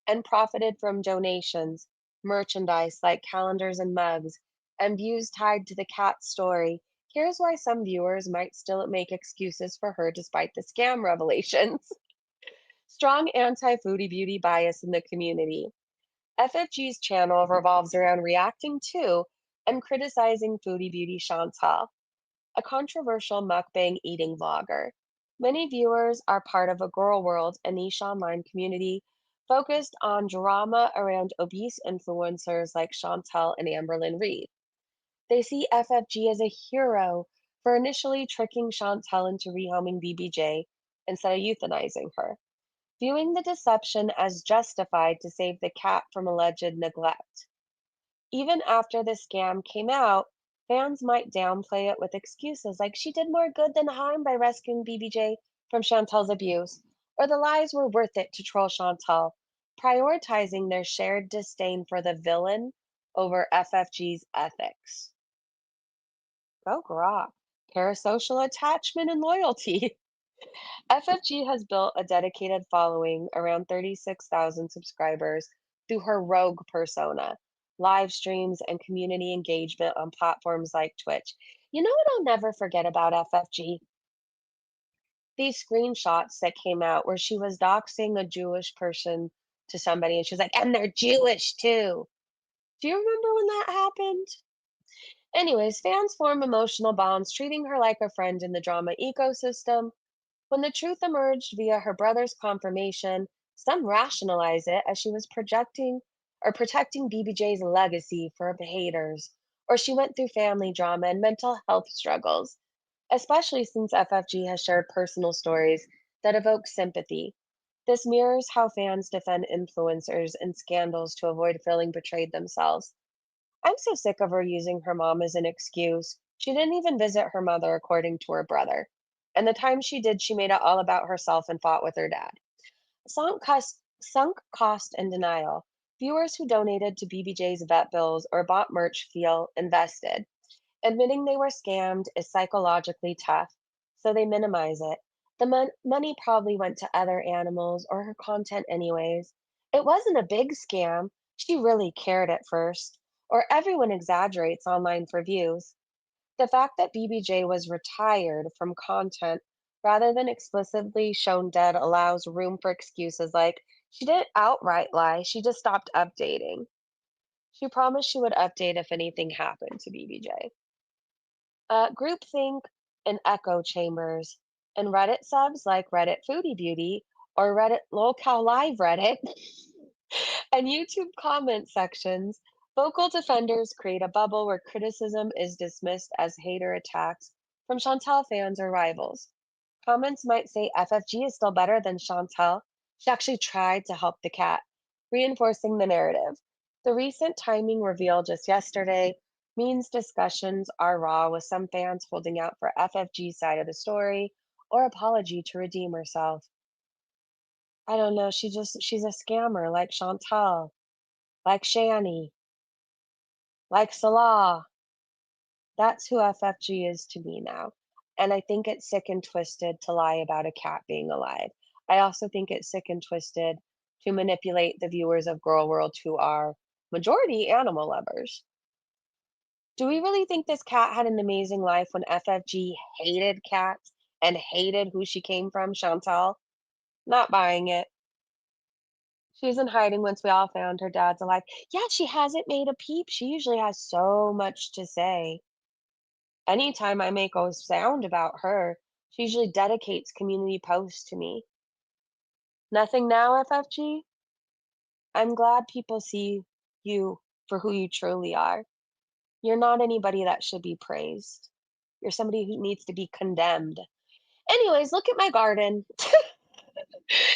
and profited from donations, merchandise like calendars and mugs, and views tied to the cat story. Here's why some viewers might still make excuses for her despite the scam revelations. Strong anti foodie beauty bias in the community. FFG's channel revolves around reacting to and criticizing foodie beauty Chantal, a controversial mukbang eating vlogger. Many viewers are part of a girl world, a niche online community focused on drama around obese influencers like Chantal and Amberlynn Reed. They see FFG as a hero for initially tricking Chantal into rehoming BBJ instead of euthanizing her, viewing the deception as justified to save the cat from alleged neglect. Even after the scam came out, fans might downplay it with excuses like she did more good than harm by rescuing BBJ from Chantal's abuse, or the lies were worth it to troll Chantal, prioritizing their shared disdain for the villain over FFG's ethics. Go Grok. Parasocial attachment and loyalty. FFG has built a dedicated following around 36,000 subscribers through her rogue persona, live streams, and community engagement on platforms like Twitch. You know what I'll never forget about FFG? These screenshots that came out where she was doxing a Jewish person to somebody and she was like, and they're Jewish too. Do you remember when that happened? Anyways, fans form emotional bonds, treating her like a friend in the drama ecosystem. When the truth emerged via her brother's confirmation, some rationalize it as she was projecting or protecting BBJ's legacy for haters, or she went through family drama and mental health struggles, especially since FFG has shared personal stories that evoke sympathy. This mirrors how fans defend influencers in scandals to avoid feeling betrayed themselves. I'm so sick of her using her mom as an excuse. She didn't even visit her mother, according to her brother. And the time she did, she made it all about herself and fought with her dad. Sunk cost and denial. Viewers who donated to BBJ's vet bills or bought merch feel invested. Admitting they were scammed is psychologically tough, so they minimize it. The money probably went to other animals or her content, anyways. It wasn't a big scam. She really cared at first. Or everyone exaggerates online for views. The fact that BBJ was retired from content rather than explicitly shown dead allows room for excuses like she didn't outright lie, she just stopped updating. She promised she would update if anything happened to BBJ. Groupthink and echo chambers. And Reddit subs like Reddit Foodie Beauty or Reddit Lolcow Live Reddit and YouTube comment sections, vocal defenders create a bubble where criticism is dismissed as hater attacks from Chantal fans or rivals. Comments might say FFG is still better than Chantal. She actually tried to help the cat, reinforcing the narrative. The recent timing reveal just yesterday means discussions are raw, with some fans holding out for FFG's side of the story or apology to redeem herself. I don't know, she's a scammer like Chantal, like Shani, like Salah. That's who FFG is to me now. And I think it's sick and twisted to lie about a cat being alive. I also think it's sick and twisted to manipulate the viewers of Girl World who are majority animal lovers. Do we really think this cat had an amazing life when FFG hated cats and hated who she came from, Chantal? Not buying it. She's in hiding once we all found her dad's alive. Yeah, she hasn't made a peep. She usually has so much to say. Anytime I make a sound about her, she usually dedicates community posts to me. Nothing now, FFG? I'm glad people see you for who you truly are. You're not anybody that should be praised. You're somebody who needs to be condemned. Anyways, look at my garden.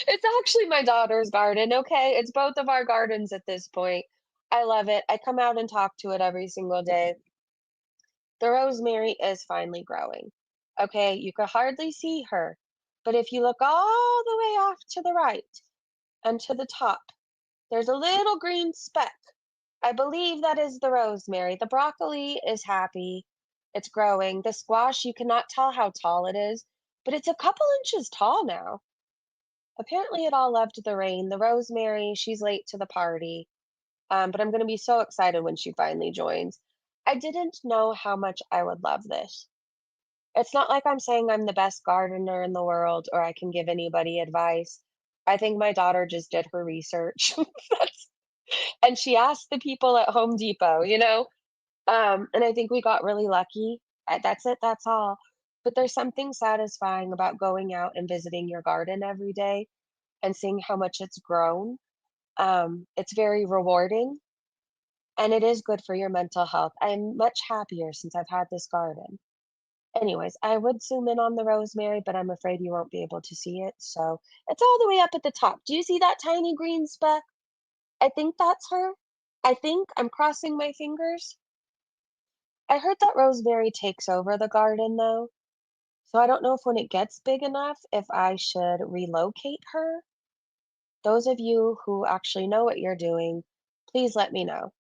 It's actually my daughter's garden, okay? It's both of our gardens at this point. I love it. I come out and talk to it every single day. The rosemary is finally growing. Okay, you can hardly see her, but if you look all the way off to the right and to the top, there's a little green speck. I believe that is the rosemary. The broccoli is happy. It's growing. The squash, you cannot tell how tall it is, but it's a couple inches tall now. Apparently, it all loved the rain. The rosemary, she's late to the party, but I'm going to be so excited when she finally joins. I didn't know how much I would love this. It's not like I'm saying I'm the best gardener in the world or I can give anybody advice. I think my daughter just did her research. That's, and she asked the people at Home Depot, you know? And I think we got really lucky. That's it, that's all. But there's something satisfying about going out and visiting your garden every day and seeing how much it's grown. It's very rewarding and it is good for your mental health. I'm much happier since I've had this garden. Anyways, I would zoom in on the rosemary, but I'm afraid you won't be able to see it. So it's all the way up at the top. Do you see that tiny green speck? I think that's her. I think I'm crossing my fingers. I heard that rosemary takes over the garden though. So I don't know if when it gets big enough, if I should relocate her. Those of you who actually know what you're doing, please let me know.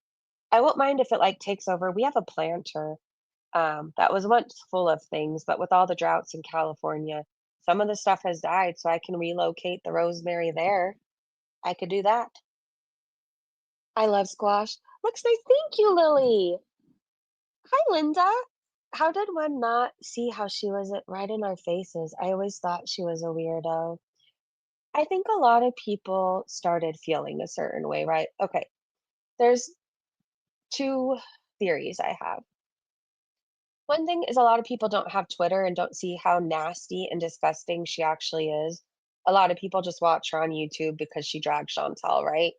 I won't mind if it like takes over. We have a planter that was once full of things, but with all the droughts in California, some of the stuff has died, so I can relocate the rosemary there. I could do that. I love squash. Looks nice. Thank you, Lily. Hi, Linda. How did one not see how she was right in our faces? I always thought she was a weirdo. I think a lot of people started feeling a certain way, right? Okay, there's two theories I have. One thing is a lot of people don't have Twitter and don't see how nasty and disgusting she actually is. A lot of people just watch her on YouTube because she dragged Chantal, right?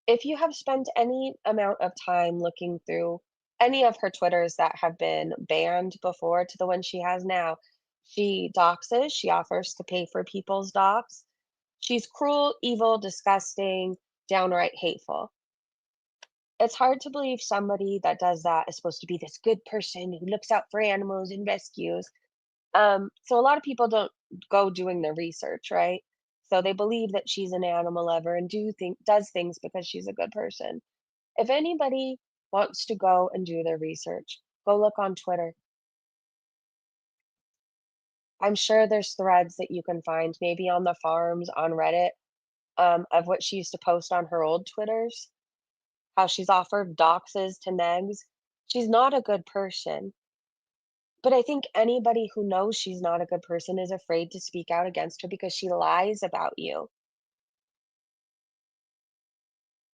If you have spent any amount of time looking through any of her Twitters that have been banned before to the one she has now, she doxes, she offers to pay for people's docs. She's cruel, evil, disgusting, downright hateful. It's hard to believe somebody that does that is supposed to be this good person who looks out for animals and rescues. So a lot of people don't go doing their research, right? So they believe that she's an animal lover and does things because she's a good person. If anybody wants to go and do their research, go look on Twitter. I'm sure there's threads that you can find, maybe on the farms, on Reddit, of what she used to post on her old Twitters, how she's offered doxes to negs. She's not a good person. But I think anybody who knows she's not a good person is afraid to speak out against her because she lies about you.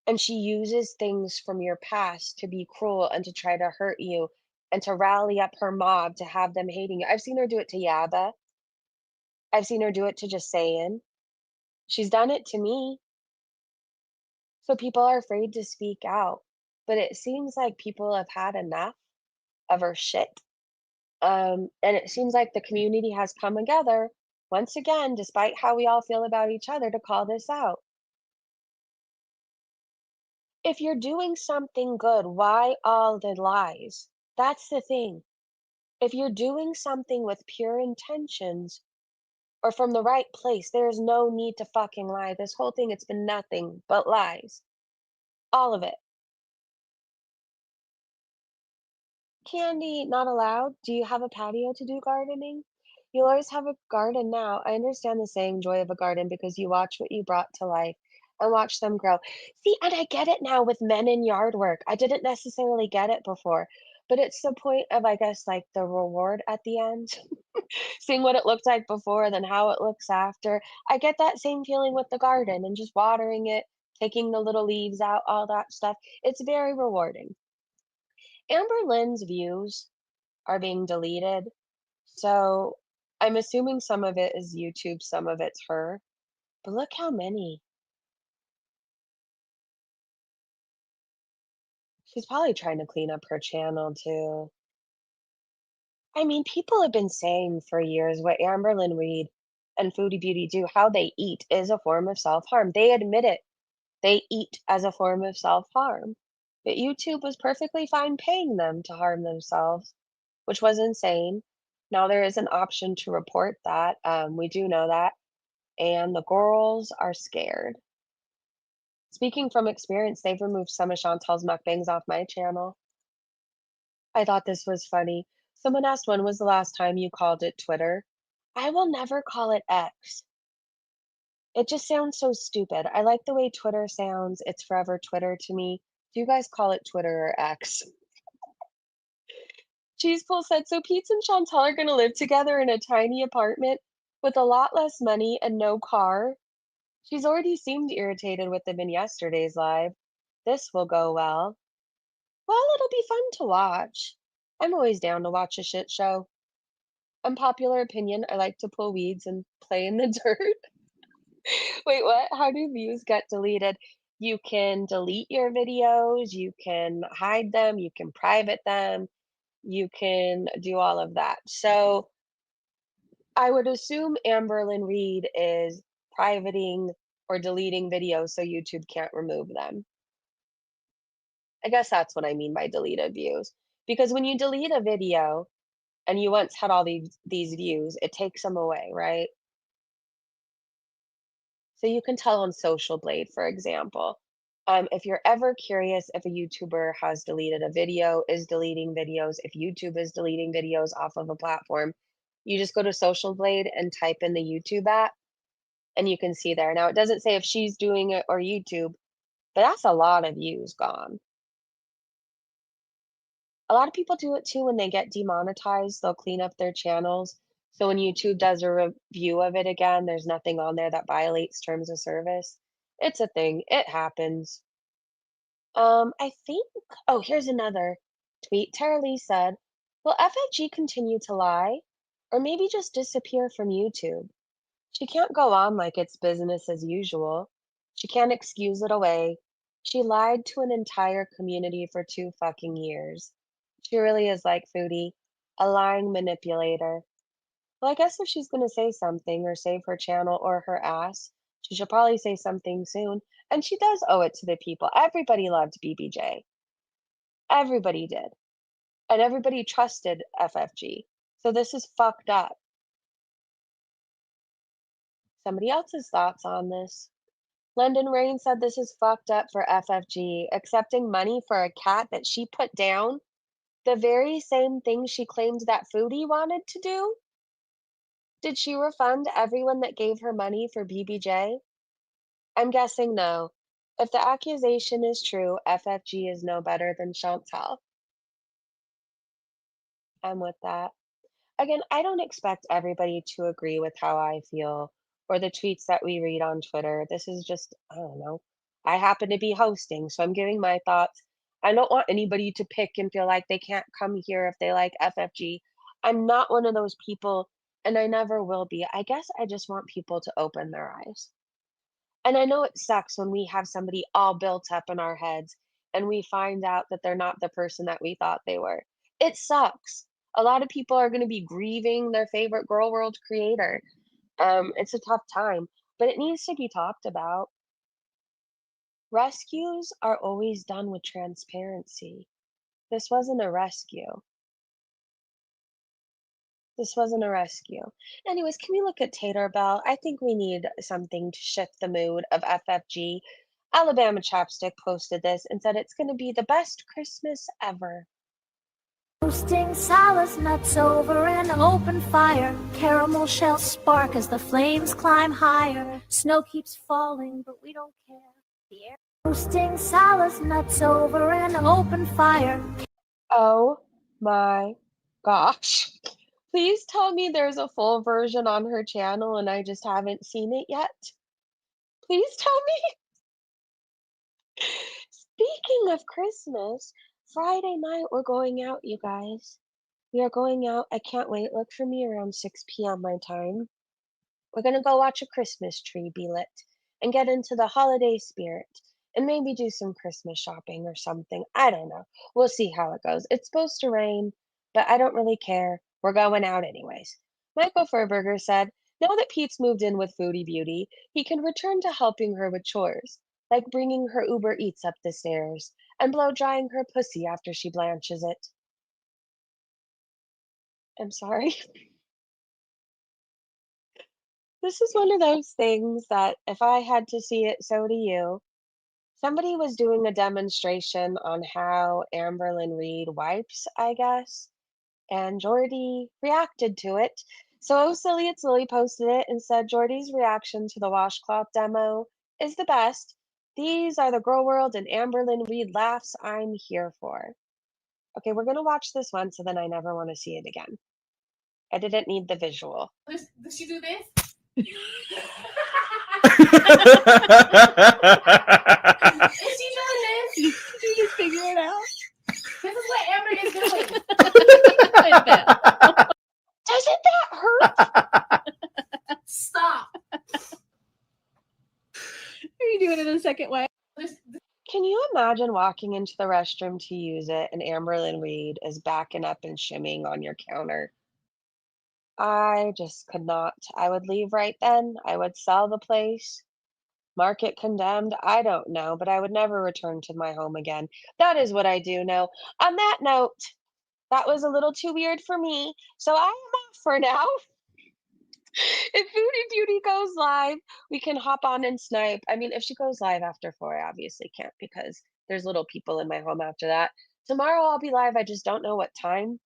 And she uses things from your past to be cruel and to try to hurt you and to rally up her mob to have them hating you. I've seen her do it to Yaba. I've seen her do it to just saying. She's done it to me. So people are afraid to speak out. But it seems like people have had enough of her shit. And it seems like the community has come together once again, despite how we all feel about each other, to call this out. If you're doing something good, why all the lies? That's the thing. If you're doing something with pure intentions or from the right place, there is no need to fucking lie. This whole thing, it's been nothing but lies. All of it. Candy, not allowed? Do you have a patio to do gardening? You'll always have a garden now. I understand the saying joy of a garden because you watch what you brought to life. and watch them grow. See, and I get it now with men in yard work. I didn't necessarily get it before, but it's the point of, I guess, like the reward at the end, seeing what it looked like before, then how it looks after. I get that same feeling with the garden and just watering it, taking the little leaves out, all that stuff. It's very rewarding. Amberlynn's views are being deleted, so I'm assuming some of it is YouTube, some of it's her. But look how many. She's probably trying to clean up her channel too. I mean, people have been saying for years what Amberlynn Reed and Foodie Beauty do, how they eat is a form of self-harm. They admit it. They eat as a form of self-harm. But YouTube was perfectly fine paying them to harm themselves, which was insane. Now there is an option to report that. We do know that. And the girls are scared. Speaking from experience, they've removed some of Chantal's mukbangs off my channel. I thought this was funny. Someone asked, when was the last time you called it Twitter? I will never call it X. It just sounds so stupid. I like the way Twitter sounds. It's forever Twitter to me. Do you guys call it Twitter or X? Cheesepool said, so Pete and Chantal are going to live together in a tiny apartment with a lot less money and no car. She's already seemed irritated with them in yesterday's live. This will go well. Well, it'll be fun to watch. I'm always down to watch a shit show. Unpopular opinion, I like to pull weeds and play in the dirt. Wait, what? How do views get deleted? You can delete your videos, you can hide them, you can private them, you can do all of that. So I would assume Amberlynn Reed is privating or deleting videos so YouTube can't remove them. I guess that's what I mean by deleted views. Because when you delete a video and you once had all these views, it takes them away, right? So you can tell on Social Blade, for example. If you're ever curious if a YouTuber has deleted a video, is deleting videos, if YouTube is deleting videos off of a platform, you just go to Social Blade and type in the YouTube app and you can see there. Now, it doesn't say if she's doing it or YouTube, but that's a lot of views gone. A lot of people do it too when they get demonetized, they'll clean up their channels. So when YouTube does a review of it again, there's nothing on there that violates terms of service. It's a thing. It happens. I think oh, here's another tweet. Tara Lee said, "Will FFG continue to lie? Or maybe just disappear from YouTube? She can't go on like it's business as usual. She can't excuse it away. She lied to an entire community for 2 fucking years. She really is like Foodie, a lying manipulator." Well, I guess if she's gonna say something or save her channel or her ass, she should probably say something soon. And she does owe it to the people. Everybody loved BBJ. Everybody did. And everybody trusted FFG. So this is fucked up. Somebody else's thoughts on this. London Rain said this is fucked up for FFG, accepting money for a cat that she put down, the very same thing she claimed that Foodie wanted to do. Did she refund everyone that gave her money for BBJ? I'm guessing no. If the accusation is true, FFG is no better than Chantal. I'm with that. Again, I don't expect everybody to agree with how I feel or the tweets that we read on Twitter. This is just, I don't know. I happen to be hosting, so I'm giving my thoughts. I don't want anybody to pick and feel like they can't come here if they like FFG. I'm not one of those people, and I never will be. I guess I just want people to open their eyes. And I know it sucks when we have somebody all built up in our heads and we find out that they're not the person that we thought they were. It sucks. A lot of people are going to be grieving their favorite girl world creator. It's a tough time, but it needs to be talked about. Rescues are always done with transparency. This wasn't a rescue. This wasn't a rescue. Anyways, can we look at Tater Bell? I think we need something to shift the mood of FFG. Alabama Chapstick posted this and said it's going to be the best Christmas ever. Roasting salads, nuts over an open fire. Caramel shells spark as the flames climb higher. Snow keeps falling, but we don't care. The air roasting salads, nuts over an open fire. Oh my gosh. Please tell me there's a full version on her channel and I just haven't seen it yet. Please tell me. Speaking of Christmas, Friday night we're going out, you guys. We are going out. I can't wait. Look for me around 6 p.m. my time. We're gonna go watch a Christmas tree be lit and get into the holiday spirit and maybe do some Christmas shopping or something. I don't know. We'll see how it goes. It's supposed to rain, but I don't really care. We're going out anyways. Michael Furberger said, now that Pete's moved in with Foodie Beauty, he can return to helping her with chores, like bringing her Uber Eats up the stairs and blow drying her pussy after she blanches it. I'm sorry. This is one of those things that if I had to see it, so do you. Somebody was doing a demonstration on how Amberlynn Reed wipes, I guess, and Jordy reacted to it. So Oh Silly It's Lily posted it and said Jordy's reaction to the washcloth demo is the best. These are the girl world and Amberlynn Reed laughs I'm here for. Okay, we're gonna watch this one so then I never want to see it again. I didn't need the visual. Does she do this? Is she doing this? You just figure it out. This is what Amber is doing. Doesn't that hurt? Stop. Are you doing it in a second way? Can you imagine walking into the restroom to use it and Amberlynn Reed is backing up and shimmying on your counter? I just could not. I would leave right then. I would sell the place, mark it condemned. I don't know, but I would never return to my home again. That is what I do know. On that note, that was a little too weird for me, so I am off for now. If Foodie Beauty goes live, we can hop on and snipe. I mean, if she goes live after 4, I obviously can't because there's little people in my home after that. Tomorrow I'll be live. I just don't know what time.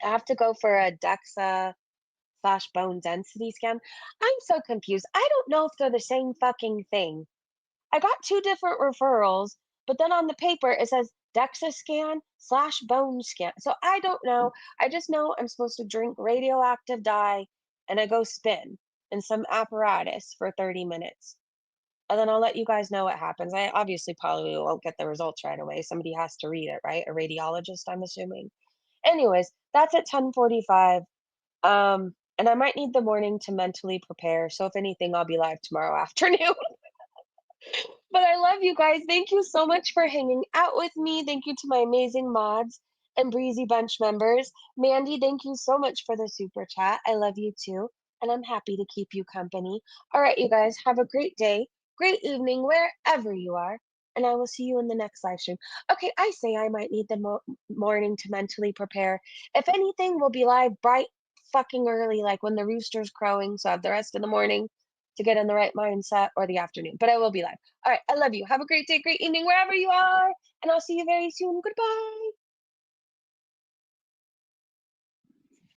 I have to go for a DEXA/bone density scan. I'm so confused. I don't know if they're the same fucking thing. I got 2 different referrals, but then on the paper it says DEXA scan/bone scan. So I don't know. I just know I'm supposed to drink radioactive dye and I go spin in some apparatus for 30 minutes. And then I'll let you guys know what happens. I obviously probably won't get the results right away. Somebody has to read it, right? A radiologist, I'm assuming. Anyways, that's at 10:45. And I might need the morning to mentally prepare. So if anything, I'll be live tomorrow afternoon. But I love you guys. Thank you so much for hanging out with me. Thank you to my amazing mods and Breezy Bunch members. Mandy, thank you so much for the super chat. I love you too. And I'm happy to keep you company. All right, you guys, have a great day, great evening, wherever you are. And I will see you in the next live stream. Okay, I say I might need the morning to mentally prepare. If anything, we'll be live bright fucking early, like when the rooster's crowing. So I have the rest of the morning to get in the right mindset, or the afternoon. But I will be live. All right, I love you. Have a great day, great evening, wherever you are. And I'll see you very soon. Goodbye.